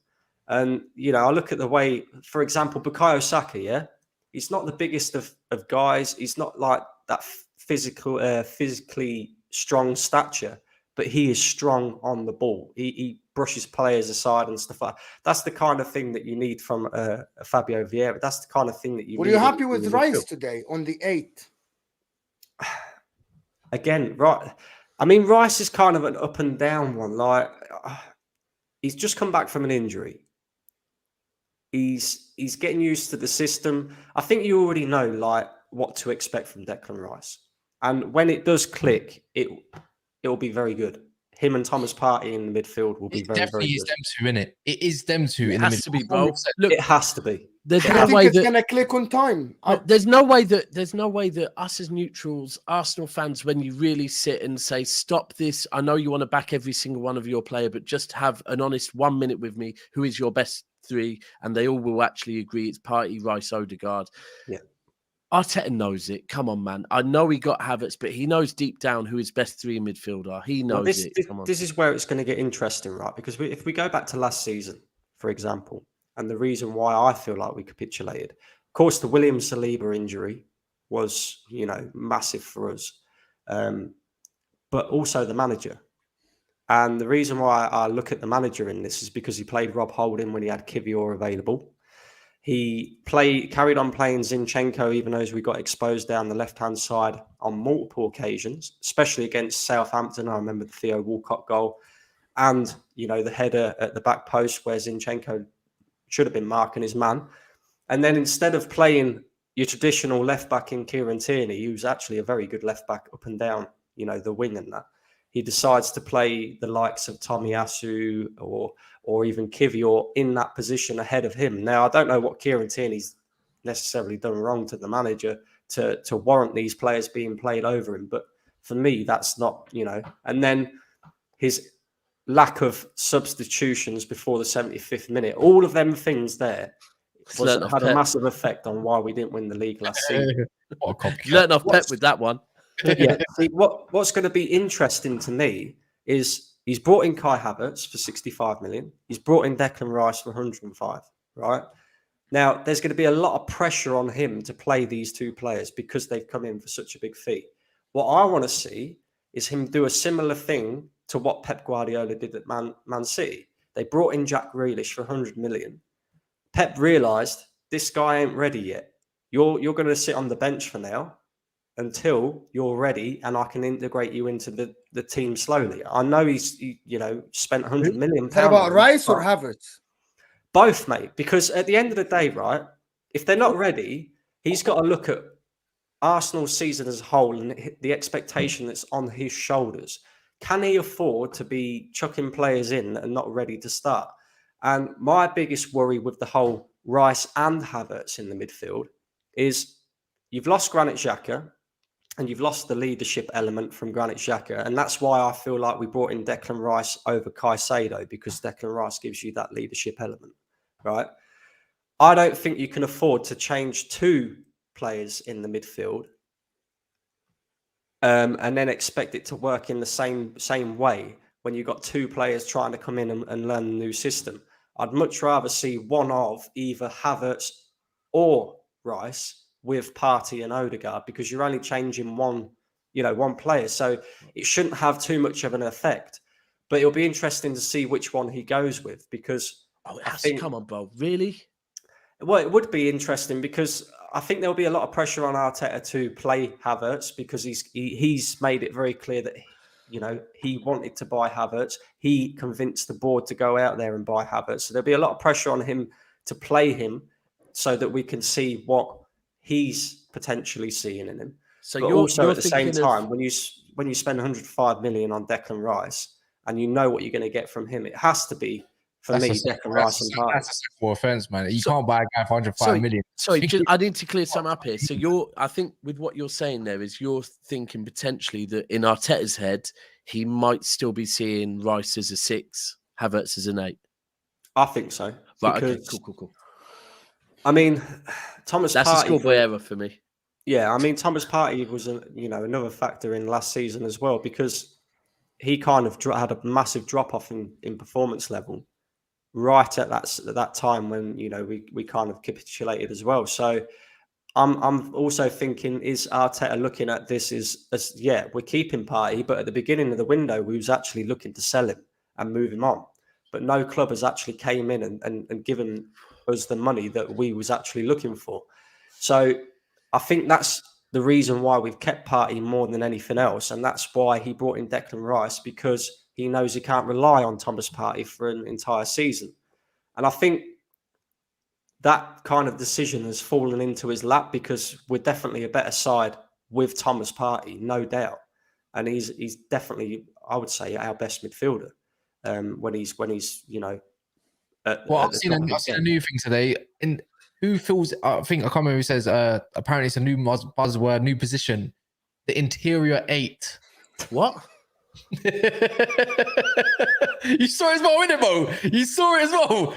And I look at the way, for example, Bukayo Saka, he's not the biggest of guys. He's not like that physically strong stature, but he is strong on the ball. He brushes players aside and stuff like that. That's the kind of thing that you need from Fabio Vieira. That's the kind of thing that you Were need. you happy with Rice today on the 8th? Again, right. I mean, Rice is kind of an up and down one. Like, he's just come back from an injury. He's getting used to the system. I think you already know, like, what to expect from Declan Rice. And when it does click, it will be very good. Him and Thomas Partey in the midfield will be very, very good. It definitely is them two, innit? It is them two in the midfield. It has to be, bro. Look, it has to be. There's I no think way it's that gonna click on time. there's no way that us as neutrals, Arsenal fans, when you really sit and say, stop this, I know you want to back every single one of your player, but just have an honest 1 minute with me. Who is your best 3? And they all will actually agree it's Partey, Rice, Odegaard. Yeah. Arteta knows it. Come on, man. I know he got Havertz, but he knows deep down who his best 3 in midfield are. He knows it. This is where it's going to get interesting, right? Because if we go back to last season, for example, and the reason why I feel like we capitulated, of course, the William Saliba injury was, massive for us, but also the manager. And the reason why I look at the manager in this is because he played Rob Holding when he had Kivior available. He carried on playing Zinchenko, even though we got exposed down the left-hand side on multiple occasions, especially against Southampton. I remember the Theo Walcott goal and, the header at the back post where Zinchenko should have been marking his man. And then instead of playing your traditional left back in Kieran Tierney, who's actually a very good left back up and down, the wing and that, he decides to play the likes of Tomiyasu or even Kivior in that position ahead of him. Now, I don't know what Kieran Tierney's necessarily done wrong to the manager to warrant these players being played over him. But for me, that's not, and then his lack of substitutions before the 75th minute, all of them things there had a massive effect on why we didn't win the league last season. You learned off Pep with that one. Yeah. See, what's going to be interesting to me is he's brought in Kai Havertz for 65 million. He's brought in Declan Rice for 105, right? Now, there's going to be a lot of pressure on him to play these two players because they've come in for such a big fee. What I want to see is him do a similar thing to what Pep Guardiola did at Man City. They brought in Jack Grealish for 100 million. Pep realised this guy ain't ready yet. You're going to sit on the bench for now until you're ready and I can integrate you into the team slowly. I know he's spent 100 million pounds. How about Rice or Havertz? Both, mate, because at the end of the day, right, if they're not ready, he's got to look at Arsenal's season as a whole and the expectation that's on his shoulders. Can he afford to be chucking players in and not ready to start? And my biggest worry with the whole Rice and Havertz in the midfield is you've lost Granit Xhaka and you've lost the leadership element from Granit Xhaka. And that's why I feel like we brought in Declan Rice over Caicedo, because Declan Rice gives you that leadership element, right? I don't think you can afford to change two players in the midfield and then expect it to work in the same way when you've got two players trying to come in and learn the new system. I'd much rather see one of either Havertz or Rice with Partey and Odegaard, because you're only changing one player. So it shouldn't have too much of an effect. But it'll be interesting to see which one he goes with, because come on, bro. Really? Well, it would be interesting because I think there'll be a lot of pressure on Arteta to play Havertz, because he's made it very clear that he wanted to buy Havertz. He convinced the board to go out there and buy Havertz. So there'll be a lot of pressure on him to play him so that we can see what he's potentially seeing in him. So but also at the same time, when you spend 105 million on Declan Rice and you know what you're going to get from him, it has to be, for me, Declan Rice and Partey. That's a sexual offence, man. You can't buy a guy for 105 million. Sorry, I need to clear something up here. So I think with what you're saying there is you're thinking potentially that in Arteta's head, he might still be seeing Rice as a 6, Havertz as an 8. I think so. Right, okay, cool. I mean, Thomas Partey... That's a schoolboy error for me. Yeah, I mean, Thomas Partey was another factor in last season as well, because he kind of had a massive drop-off in performance level right at that time when we kind of capitulated as well. So I'm also thinking, is Arteta looking at this as we're keeping Partey, but at the beginning of the window we was actually looking to sell him and move him on, but no club has actually came in and given us the money that we was actually looking for. So I think that's the reason why we've kept Partey more than anything else, and that's why he brought in Declan Rice, because he knows he can't rely on Thomas Partey for an entire season. And I think that kind of decision has fallen into his lap, because we're definitely a better side with Thomas Partey, no doubt. And he's definitely, I would say, our best midfielder when he's I've seen a new thing today. Who feels? I can't remember who says. Apparently, it's a new buzzword, new position. The interior 8. What? You saw it as well, innit, Mo? You saw it as well.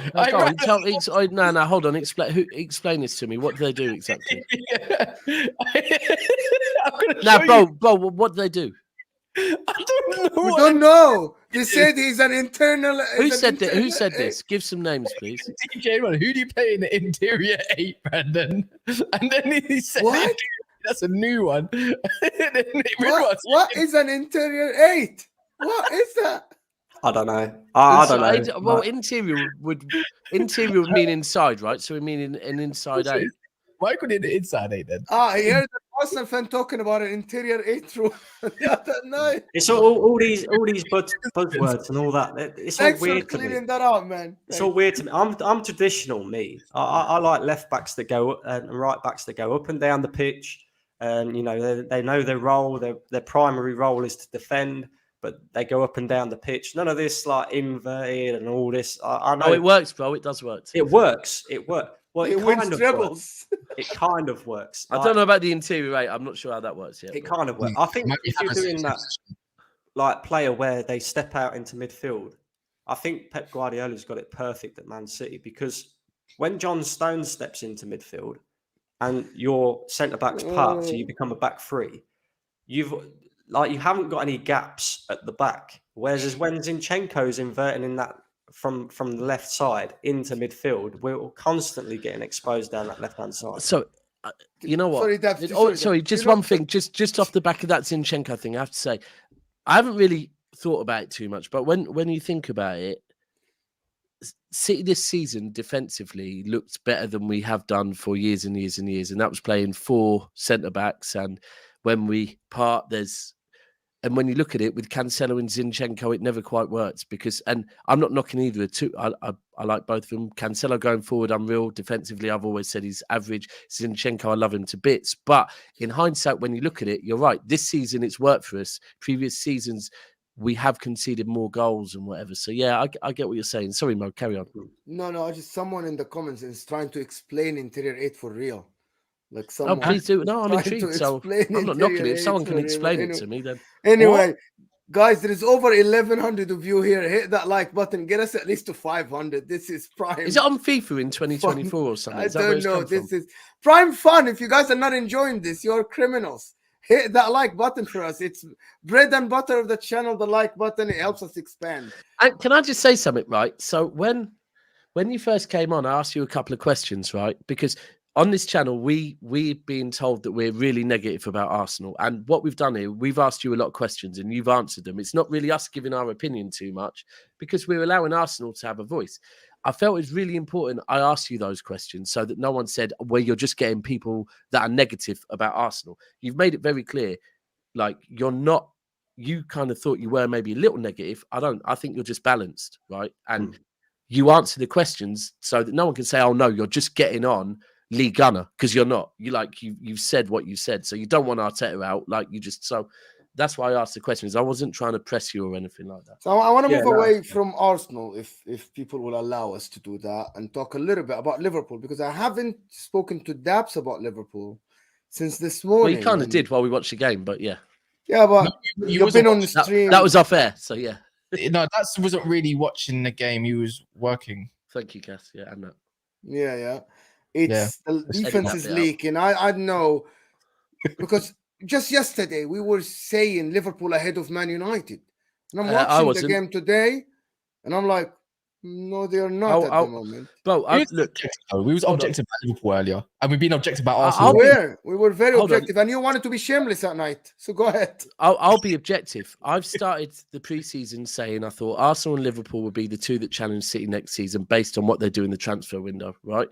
No, hold on. Explain this to me. What do they do exactly? Bro, what do they do? I don't know. We don't know. They said he's an internal. Who said this? Give some names, please. DJ, who do you play in the interior 8, Brandon? And then he said, "What? That's a new one." What is an interior 8? What is that? I don't know. I don't know. Well, interior would mean inside, right? So we mean an inside 8. Why could it be inside 8 then? Here's the Arsenal fan talking about an interior 8 room the other night. It's all these buzzwords and all that. It's all Thanks for weird to me. clearing that up, man. It's all weird to me. I'm traditional, me. I like left backs that go and right backs that go up and down the pitch. And they know their role. Their primary role is to defend, but they go up and down the pitch. None of this like inverted and all this. I know it works, bro. It does work. It works. Well, It wins trebles. It kind of works. I don't know about the interior 8. I'm not sure how that works yet. It kind of works. I think if you're doing that like player where they step out into midfield, I think Pep Guardiola's got it perfect at Man City, because when John Stones steps into midfield and your centre backs part, so you become a back three, you haven't got any gaps at the back. Whereas when Zinchenko's inverting in that from the left side into midfield, we're constantly getting exposed down that left hand side. So you know what? Sorry, Daps, sorry, just one thing, just off the back of that Zinchenko thing, I have to say, I haven't really thought about it too much, but when you think about it, City this season defensively looked better than we have done for years and years and years, and that was playing 4 centre backs. And when we part, and when you look at it with Cancelo and Zinchenko, it never quite works, because, and I'm not knocking either of the two. I like both of them. Cancelo going forward, unreal. Defensively, I've always said he's average. Zinchenko, I love him to bits. But in hindsight, when you look at it, you're right. This season, it's worked for us. Previous seasons, we have conceded more goals and whatever. So yeah, I get what you're saying. Sorry, Mo, carry on. No, just someone in the comments is trying to explain interior 8 for real. Like someone. Oh, please do. No, I'm trying intrigued. to So explain I'm not knocking it. interior If someone 8 can for real. explain it to me, then. Anyway, guys, there is over 1,100 of you here. Hit that like button. Get us at least to 500. This is prime. Is it on FIFA in 2024 or something? I don't know. This is prime fun. If you guys are not enjoying this, you're criminals. Hit that like button for us. It's bread and butter of the channel. The like button, it helps us expand. And can I just say something, right? So when you first came on, I asked you a couple of questions, right? Because on this channel, we've been told that we're really negative about Arsenal. And what we've done here, we've asked you a lot of questions and you've answered them. It's not really us giving our opinion too much, because we're allowing Arsenal to have a voice. I felt it's really important I asked you those questions so that no one said, well, you're just getting people that are negative about Arsenal. You've made it very clear, like, you're not, you kind of thought you were maybe a little negative. I think you're just balanced, right? And you answer the questions so that no one can say, oh no, you're just getting on Lee Gunner, because you're not. You've said what you said, so you don't want Arteta out. Like, you just, so that's why I asked the questions. I wasn't trying to press you or anything like that. So I want to move away from Arsenal, if people will allow us to do that, and talk a little bit about Liverpool, because I haven't spoken to Daps about Liverpool since this morning. Well, you kind of did while we watched the game, but yeah. Yeah, but you've been on the stream. That was off air, so yeah. No, that wasn't really watching the game. He was working. Thank you, Cass. Yeah, and that. Yeah. The defense is leaking. I know, because just yesterday we were saying Liverpool ahead of Man United, and I'm watching the game today, and I'm like, no, they are not at the moment. Bro, look, we was objective about Liverpool earlier, and we've been objective about Arsenal. We were very objective, and you wanted to be shameless at night. So go ahead. I'll be objective. I've started the preseason saying I thought Arsenal and Liverpool would be the two that challenge City next season based on what they do in the transfer window, right?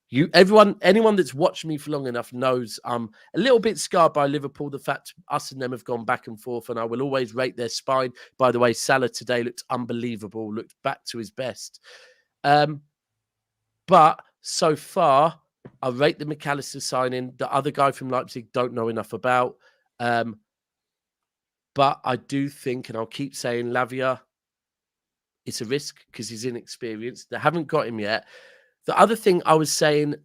Anyone that's watched me for long enough knows I'm a little bit scarred by Liverpool. The fact us and them have gone back and forth, and I will always rate their spine. By the way, Salah today looked unbelievable, looked back to his best. But so far, I rate the McAllister signing. The other guy from Leipzig don't know enough about. But I do think, and I'll keep saying, Lavia, it's a risk because he's inexperienced. They haven't got him yet. The other thing I was saying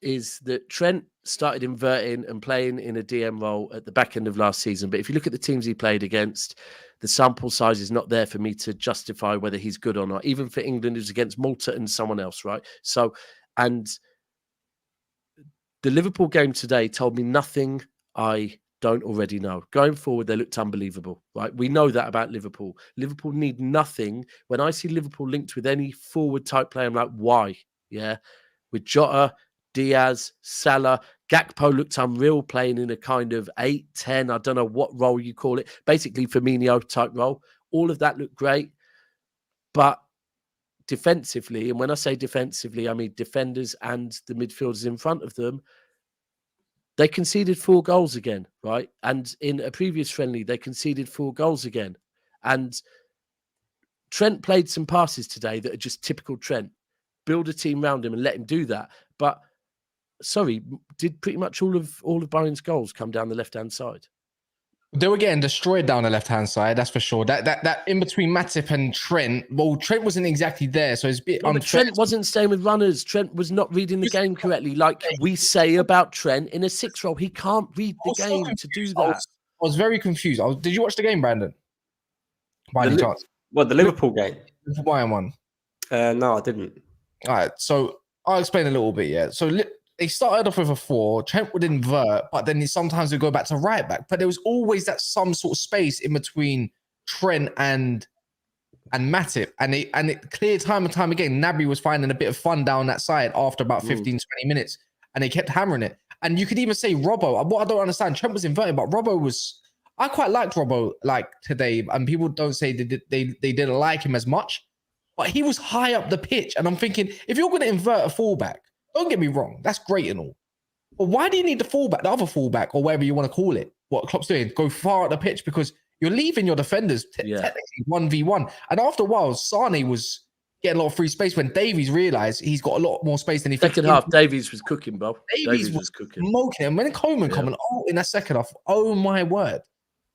is that Trent started inverting and playing in a DM role at the back end of last season. But if you look at the teams he played against, the sample size is not there for me to justify whether he's good or not. Even for England, it was against Malta and someone else, right? So, and the Liverpool game today told me nothing I don't already know. Going forward, they looked unbelievable, right? We know that about Liverpool. Liverpool need nothing. When I see Liverpool linked with any forward type player, I'm like, why? Yeah. With Jota, Diaz, Salah, Gakpo looked unreal, playing in a kind of 8-10, I don't know what role you call it, basically Firmino type role. All of that looked great. But defensively, and when I say defensively, I mean defenders and the midfielders in front of them, They conceded 4 goals again, right? And in a previous friendly, they conceded 4 goals again. And Trent played some passes today that are just typical Trent. Build a team around him and let him do that. But sorry, did pretty much all of Bayern's goals come down the left-hand side? They were getting destroyed down the left-hand side, that's for sure. That in between Matip and Trent, well, Trent wasn't exactly there, so it's a bit unfair. Trent wasn't staying with runners. Trent was not reading the game correctly, like we say about Trent in a 6-role. He can't read the game to do that. I was very confused. Did you watch the game, Brandon? By any chance? What, the Liverpool game? The Bayern one. No, I didn't. All right, so I'll explain a little bit, yeah. So they started off with a 4. Trent would invert, but then sometimes they go back to right back. But there was always that some sort of space in between Trent and Matip. And it cleared time and time again. Gnabry was finding a bit of fun down that side after about 15, 20 minutes. And they kept hammering it. And you could even say Robbo. What I don't understand, Trent was inverting, but Robbo was... I quite liked Robbo like today. And people don't say they didn't like him as much. But he was high up the pitch. And I'm thinking, if you're going to invert a fullback, don't get me wrong, that's great and all. But why do you need the fullback, the other fullback, or whatever you want to call it? What Klopp's doing, go far up the pitch because you're leaving your defenders technically 1v1. And after a while, Sane was getting a lot of free space when Davies realised he's got a lot more space than he Second half, Davies was cooking, bro. Davies was cooking. Smoking. And when Coleman coming in that second half, oh my word.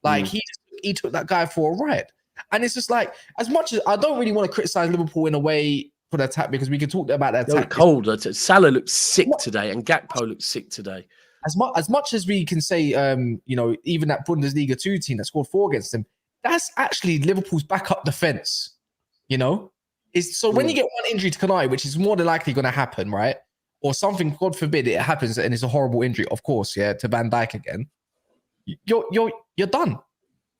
Like he took that guy for a ride. And it's just like, as much as I don't really want to criticise Liverpool in a way for the attack because we can talk about that attack. Cold. Salah looked sick today and Gakpo looked sick today. As much as we can say, even that Bundesliga 2 team that scored 4 against them, that's actually Liverpool's backup defense. You know, when you get one injury to Konate, which is more than likely going to happen, right? Or something, God forbid, it happens and it's a horrible injury, of course, to Van Dijk again. You're done.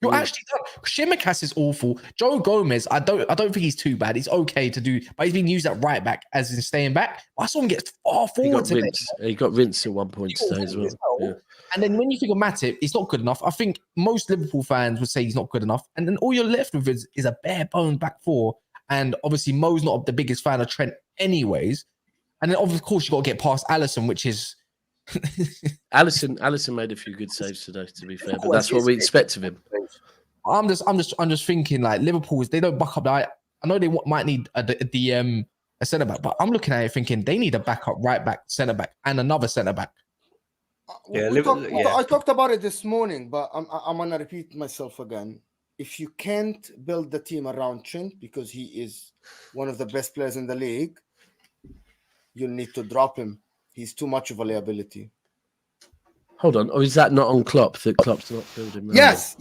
You're actually done. Shimikas is awful. Joe Gomez, I don't think he's too bad. He's okay to do, but he's being used at right back as in staying back. I saw him get far forward today. He got rinsed at one point today as well. Yeah. And then when you think of Matip, he's not good enough. I think most Liverpool fans would say he's not good enough. And then all you're left with is a bare bone back 4. And obviously Mo's not the biggest fan of Trent anyways. And then of course you got to get past Alisson, which is Alisson made a few good saves today, to be fair, but that's what we expect of him. I'm just thinking like Liverpool, they don't buck up. I know they might need a centre back, but I'm looking at it thinking they need a backup right back, centre back, and another centre back. I talked about it this morning, but I'm gonna repeat myself again. If you can't build the team around Trent because he is one of the best players in the league, you'll need to drop him. He's too much of a liability. Hold on. Or is that not on Klopp? That Klopp's not building? Yes.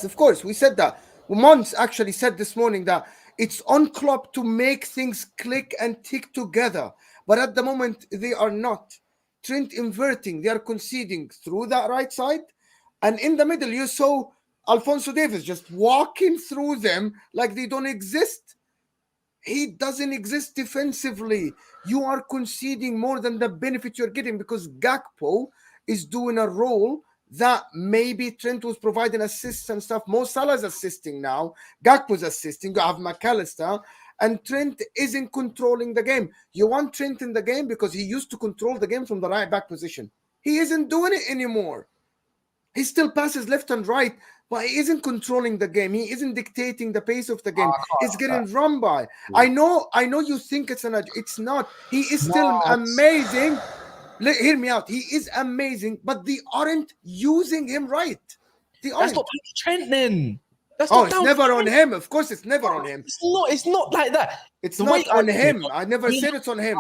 Of course. We said that. Mons actually said this morning that it's on Klopp to make things click and tick together. But at the moment, they are not. Trent inverting. They are conceding through that right side. And in the middle, you saw Alphonso Davies just walking through them like they don't exist. He doesn't exist defensively. You are conceding more than the benefit you're getting because Gakpo is doing a role that maybe Trent was providing assists and stuff. Mo Salah's assisting now. Gakpo's assisting. You have McAllister. And Trent isn't controlling the game. You want Trent in the game because he used to control the game from the right back position. He isn't doing it anymore. He still passes left and right, but he isn't controlling the game. He isn't dictating the pace of the game. It's getting run by. I know you think it's not. He is still amazing. Hear me out. He is amazing, but they aren't using him right. That's not Trent then. It's never on him. Of course, it's never on him. It's not like that. It's not on him. I never said it's on him.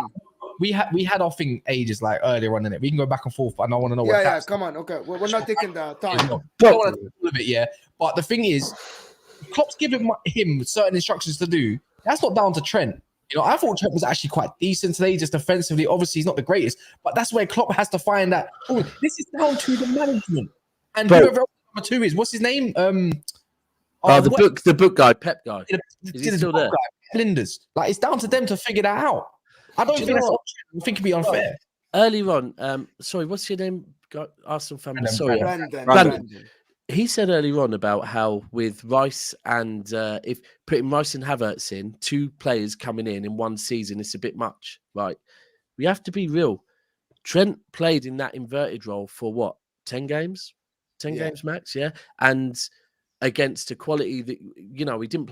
We had our thing ages like earlier on in it. We can go back and forth, but I want to know what. Yeah, come on. Okay, we're not taking the time. I don't want to do all of it, But the thing is, Klopp's giving him certain instructions to do. That's not down to Trent. You know, I thought Trent was actually quite decent today, just defensively. Obviously, he's not the greatest, but that's where Klopp has to find that. Oh, this is down to the management and whoever else number 2 is. What's his name? The book guy, Pep guy. Is he still there? Flinders. Like it's down to them to figure that out. I don't think that's I think it'd be unfair. Earlier on, sorry, what's your name? Arsenal fan. Sorry, Brandon. He said earlier on about how with Rice and if putting Rice and Havertz in, 2 players coming in one season, it's a bit much, right? We have to be real. Trent played in that inverted role for what, 10 games? 10 games max, yeah. And against a quality that, you know, they didn't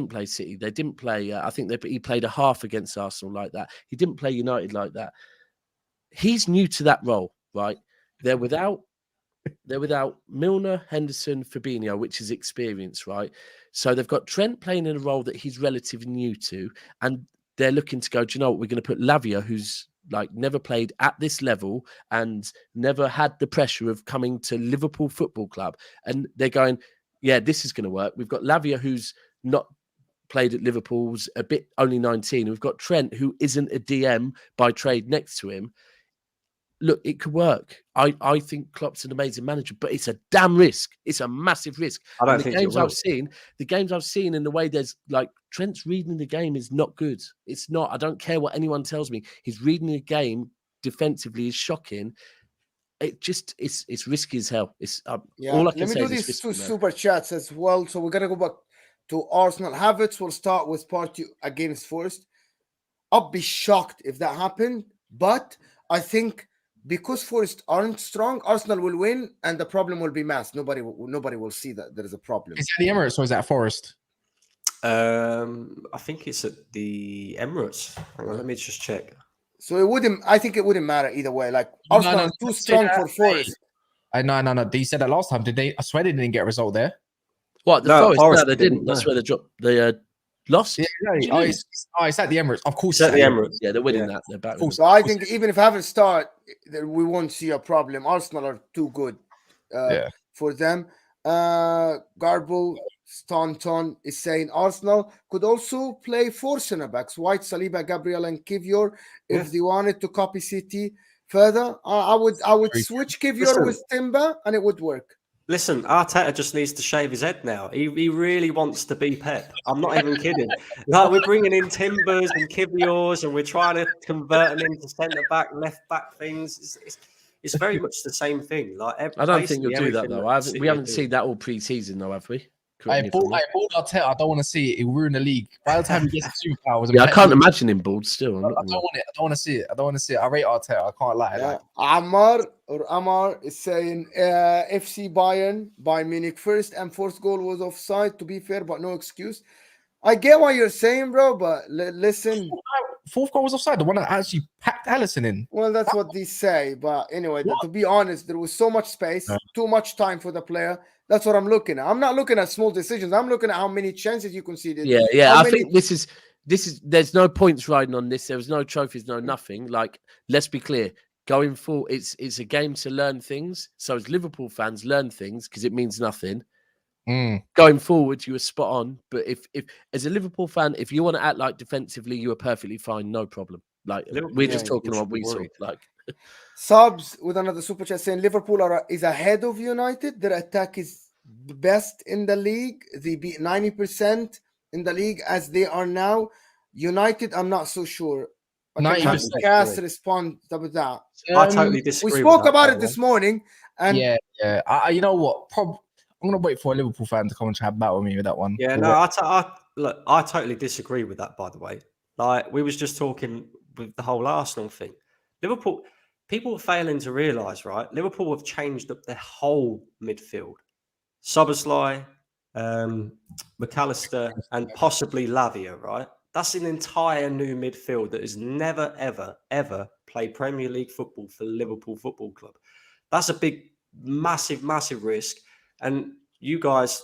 play City. They didn't play, I think he played a half against Arsenal like that. He didn't play United like that. He's new to that role, right? They're without Milner, Henderson, Fabinho, which is experience, right? So they've got Trent playing in a role that he's relatively new to, and they're looking to go, do you know what, we're going to put Lavia, who's like never played at this level and never had the pressure of coming to Liverpool Football Club. And they're going, yeah, this is going to work. We've got Lavia, who's not played at Liverpool's a bit, only 19. We've got Trent, who isn't a DM by trade, next to him. Look, it could work. I think Klopp's an amazing manager, but it's a damn risk. It's a massive risk. I don't the think games I've seen in the way there's like Trent's reading the game is not good. It's not. I don't care what anyone tells me. He's reading the game defensively is shocking. It's risky as hell. It's all I can say. Let me do these 2 super chats as well. So we're gonna go back to Arsenal. Havertz will start with Partey against Forest. I'll be shocked if that happened, but I think because Forest aren't strong, Arsenal will win, and the problem will be masked. Nobody will see that there is a problem. Is that the Emirates or is that Forest? I think it's at the Emirates. Hang on, let me just check. So I think it wouldn't matter either way. Like Arsenal are too strong for Forest. No. They said that last time. Did they? I swear they didn't get a result there. What? Forest? No, they didn't. That's where they dropped. They lost. Yeah, it's at the Emirates. Of course, it's at the Emirates. Yeah, they're winning that. They're back. So I think even if Havertz start, we won't see a problem. Arsenal are too good for them. Garble Staunton is saying Arsenal could also play 4 centre backs: White, Saliba, Gabriel, and Kivior. If they wanted to copy City further, I would switch Kivior with Timber, and it would work. Listen, Arteta just needs to shave his head now. He really wants to be Pep. I'm not even kidding. Like, we're bringing in Timbers and Kiviors, and we're trying to convert them into centre back, left back things. It's very much the same thing. Like, I don't think you'll do that though. We haven't seen that all pre-season though, have we? I bought Arteta. I don't want to see it. It will ruin the league. By the time he gets the superpowers, I can't imagine him bald still. I don't want it. I don't want to see it. I rate Arteta. I can't lie. Yeah. Amar is saying FC Bayern Munich first and fourth goal was offside. To be fair, but no excuse. I get what you're saying, bro. But listen, fourth goal was offside. The one that actually packed Alisson in. Well, that's what they say. But anyway, to be honest, there was so much space, too much time for the player. That's what I'm looking at. I'm not looking at small decisions. I'm looking at how many chances you conceded. Yeah. I think this is. There's no points riding on this. There was no trophies, no nothing. Like, let's be clear. Going forward, it's a game to learn things. So as Liverpool fans, learn things because it means nothing. Going forward, you were spot on. But if as a Liverpool fan, if you want to act like defensively, you are perfectly fine, no problem. Like, we're just talking about we saw. Like, Subs with another super chat saying Liverpool is ahead of United. Their attack is the best in the league. They beat 90% in the league as they are now. United, I'm not so sure. Cast respond to that. I totally disagree. We spoke about it this morning, and you know what? I'm gonna wait for a Liverpool fan to come and try and battle me with that one. Yeah, no, I totally disagree with that. By the way, like, we was just talking with the whole Arsenal thing. Liverpool, people are failing to realise, right? Liverpool have changed up their whole midfield. Szoboszlai, McAllister, and possibly Lavia, right? That's an entire new midfield that has never, ever, ever played Premier League football for Liverpool Football Club. That's a big, massive, massive risk. And you guys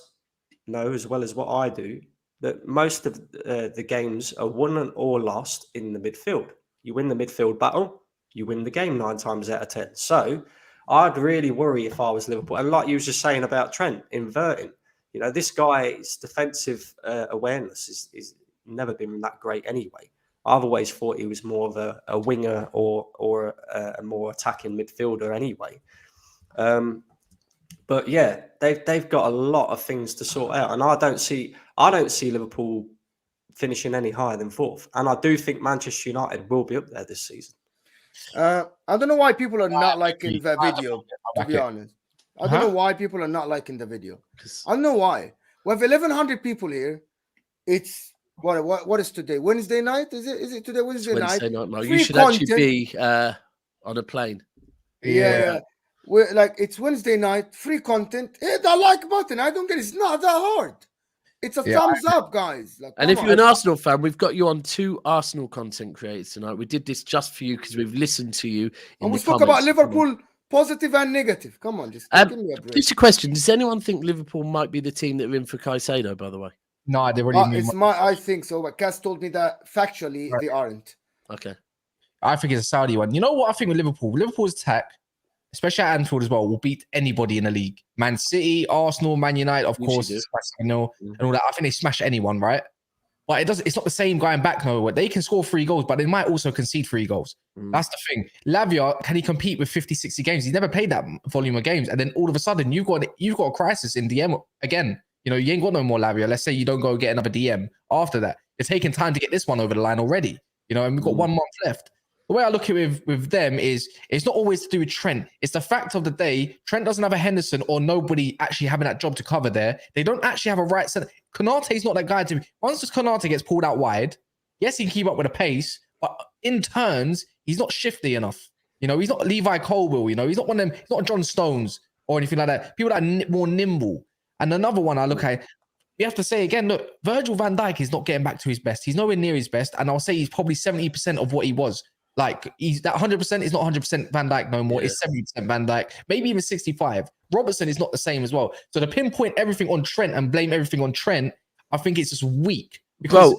know as well as what I do that most of the games are won or lost in the midfield. You win the midfield battle, you win the game 9 times out of 10. So I'd really worry if I was Liverpool. And like you was just saying about Trent, inverting. You know, this guy's defensive awareness is never been that great anyway. I've always thought he was more of a winger or a more attacking midfielder anyway. But yeah, they've got a lot of things to sort out, and I don't see Liverpool finishing any higher than 4th. And I do think Manchester United will be up there this season. I don't know why people are not liking the video. To be honest, I don't know why people are not liking the video. I don't know why. We have 1,100 people here. It's what is today? Wednesday night? Is it today? Wednesday night. No. You should actually be on a plane. Yeah. We're like, it's Wednesday night, free content. Hit that like button. I don't get it. It's not that hard. It's a thumbs up, guys. Like, And if you're an Arsenal fan, we've got you on 2 Arsenal content creators tonight. We did this just for you because we've listened to you. And we spoke about Liverpool, positive and negative. Come on, just give me a break. Just a question. Does anyone think Liverpool might be the team that are in for Caicedo, by the way? No, they already knew. I think so, but Cass told me that factually they aren't. Okay. I think it's a Saudi one. You know what I think with Liverpool? Liverpool's attack, especially at Anfield as well, will beat anybody in the league. Man City, Arsenal, Man United, of course, and all that. I think they smash anyone, right? But it's not the same going back nowhere. They can score 3 goals, but they might also concede 3 goals. That's the thing. Lavia, can he compete with 50, 60 games? He's never played that volume of games. And then all of a sudden, you've got a crisis in DM again. You know, you ain't got no more Lavia. Let's say you don't go get another DM after that. It's taking time to get this one over the line already. You know, and we've got 1 month left. The way I look at it with them is it's not always to do with Trent. It's the fact of the day, Trent doesn't have a Henderson or nobody actually having that job to cover there. They don't actually have a right center. Konate's not that guy to... Once Konate gets pulled out wide, yes, he can keep up with the pace, but in turns, he's not shifty enough. You know, he's not Levi Colwill, you know, he's not one of them, he's not John Stones or anything like that. People that are more nimble. And another one I look at, we have to say again, look, Virgil van Dijk is not getting back to his best. He's nowhere near his best. And I'll say he's probably 70% of what he was. Like, he's that 100% is not 100% Van Dijk no more. It's 70% Van Dijk, maybe even 65. Robertson is not the same as well. So to pinpoint everything on Trent and blame everything on Trent, I think it's just weak because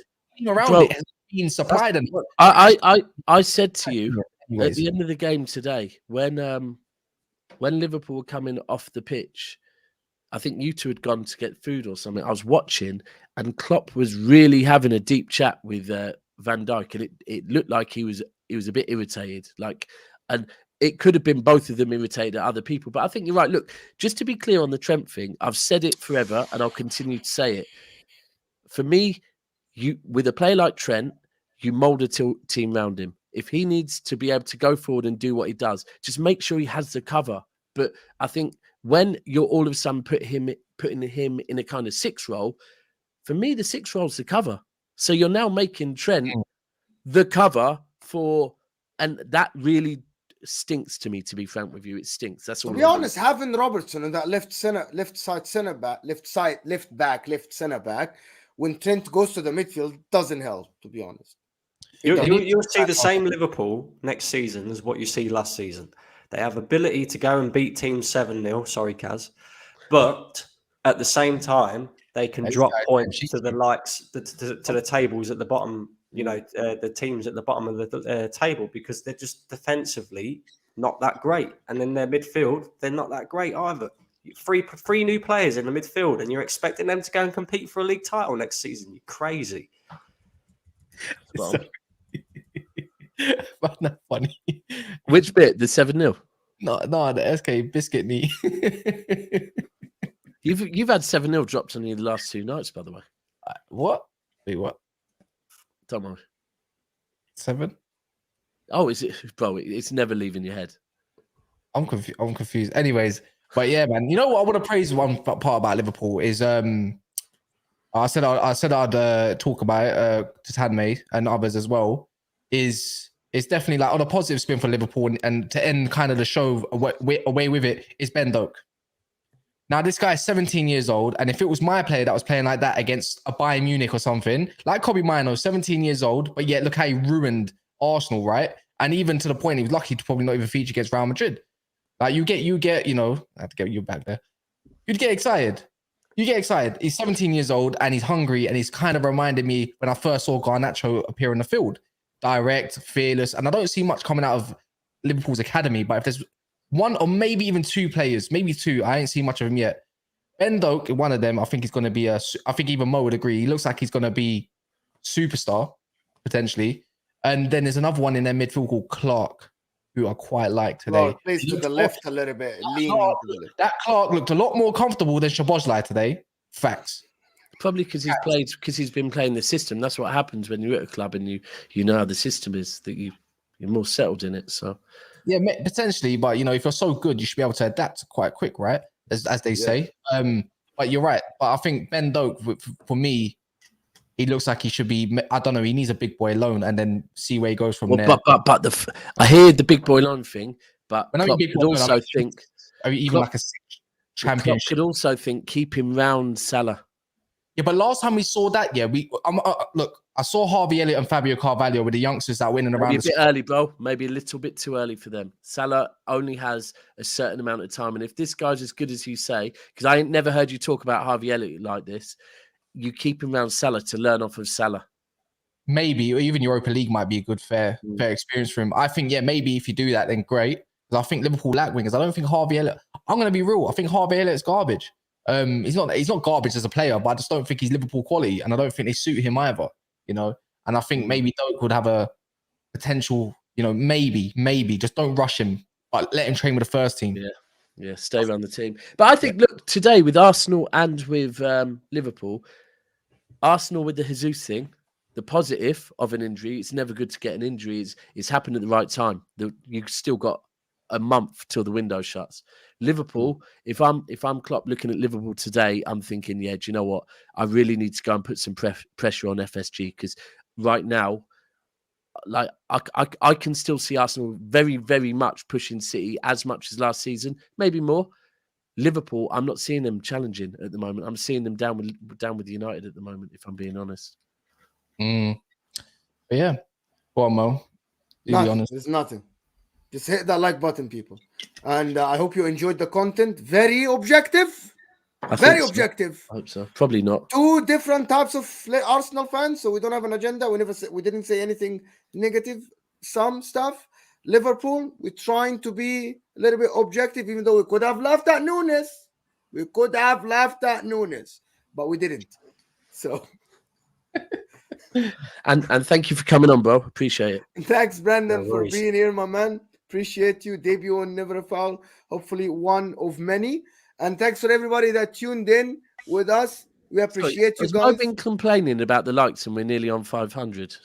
around it has been supplied. And I said to you at the end of the game today, when Liverpool were coming off the pitch, I think you two had gone to get food or something. I was watching, and Klopp was really having a deep chat with Van Dijk, and it looked like he was a bit irritated. Like, and it could have been both of them irritated at other people. But I think you're right. Look, just to be clear on the Trent thing, I've said it forever, and I'll continue to say it. For me, with a player like Trent, you mould a team around him. If he needs to be able to go forward and do what he does, just make sure he has the cover. But I think when you're all of a sudden putting him in a kind of 6 role, for me, the 6 role is the cover. So you're now making Trent the cover for, and that really stinks to me, to be frank with you. It stinks. That's all. To be honest, having Robertson on that left back, center back, when Trent goes to the midfield, doesn't help, to be honest. You'll see the same Liverpool next season as what you see last season. They have ability to go and beat teams 7-0. Sorry, Kaz. But at the same time, they can drop points to the likes, to the tables at the bottom, you know, the teams at the bottom of the table, because they're just defensively not that great. And then their midfield, they're not that great either. Three new players in the midfield, and you're expecting them to go and compete for a league title next season. You're crazy. Not funny. Which bit? The 7-0? No, the SK biscuit knee. You've had 7-0 drops on you the last 2 nights, by the way. What? Wait, what? Don't worry. 7? Oh, is it, bro? It's never leaving your head. I'm confused. Anyways, but yeah, man. You know what? I want to praise one part about Liverpool is I said I'd talk about it to Tanmay and others as well. It's definitely like on a positive spin for Liverpool, and to end kind of the show away with it is Ben Doak. Now, this guy is 17 years old, and if it was my player that was playing like that against a Bayern Munich or something, like Kobe Mino, 17 years old, but yet look how he ruined Arsenal, right? And even to the point he was lucky to probably not even feature against Real Madrid. Like you get, you know, I have to get you back there. You'd get excited. You get excited. He's 17 years old and he's hungry, and he's kind of reminded me when I first saw Garnacho appear in the field. Direct, fearless, and I don't see much coming out of Liverpool's academy, but if there's one or maybe even 2 players, maybe 2, I ain't seen much of him yet. Ben Doak, one of them, I think he's going to be I think even Mo would agree. He looks like he's going to be superstar, potentially. And then there's another one in their midfield called Clark, who I quite like today. Clark plays to the left a little bit. That Clark looked a lot more comfortable than Szoboszlai today. Facts. Probably because he's been playing the system. That's what happens when you're at a club and you know how the system is, that you're more settled in it. So yeah, potentially, but you know, if you're so good, you should be able to adapt quite quick, right? As they say. But you're right. But I think Ben Doak, for me, he looks like he should be. I don't know. He needs a big boy loan and then see where he goes from there. But I hear the big boy loan thing, but Klopp could also think. Even like a championship. Klopp could also think keep him round Salah. Yeah, but last time we saw that, look, I saw Harvey Elliott and Fabio Carvalho with the youngsters that winning around. Maybe a bit early, bro. Maybe a little bit too early for them. Salah only has a certain amount of time, and if this guy's as good as you say, because I ain't never heard you talk about Harvey Elliott like this, you keep him around Salah to learn off of Salah. Maybe, or even Europa League might be a good, fair experience for him. I think, maybe if you do that, then great. Because I think Liverpool lack wingers. I don't think Harvey Elliott. I'm going to be real. I think Harvey Elliott's garbage. He's not garbage as a player, but I just don't think he's Liverpool quality, and I don't think they suit him either. And I think maybe Doak would have a potential. Maybe just don't rush him, but let him train with the first team. Yeah, stay around the team. But I think, look, today with Arsenal and with Liverpool, Arsenal with the Jesus thing, the positive of an injury, it's never good to get an injury. It's happened at the right time. You've still got a month till the window shuts. Liverpool, if I'm Klopp looking at Liverpool today, I'm thinking, do you know what? I really need to go and put some pressure on FSG, because right now, like I can still see Arsenal very, very much pushing City as much as last season, maybe more. Liverpool, I'm not seeing them challenging at the moment. I'm seeing them down with United at the moment, if I'm being honest. But yeah, go on, Mo. Be honest. There's nothing. Just hit that like button, people. And I hope you enjoyed the content. Very objective. Very objective. I hope so. Probably not. 2 different types of Arsenal fans, so we don't have an agenda. We didn't say anything negative. Some stuff. Liverpool, we're trying to be a little bit objective, even though we could have laughed at Nunes. But we didn't. So. And thank you for coming on, bro. Appreciate it. Thanks, Brandon, for being here, my man. Appreciate you. Debut on Never Foul. Hopefully one of many. And thanks for everybody that tuned in with us. We appreciate you guys. I've been complaining about the likes and we're nearly on 500.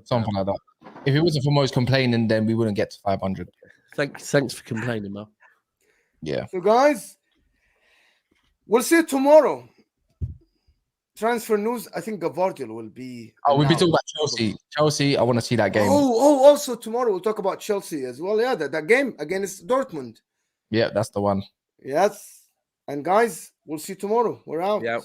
Something like that. If it wasn't for most complaining, then we wouldn't get to 500. Thanks for complaining, Mo. Yeah. So, guys, we'll see you tomorrow. Transfer news. I think Gavardiol will be. We'll be talking about Chelsea. Chelsea, I want to see that game. Also tomorrow we'll talk about Chelsea as well. Yeah, that game against Dortmund. Yeah, that's the one. Yes. And guys, we'll see you tomorrow. We're out. Yeah.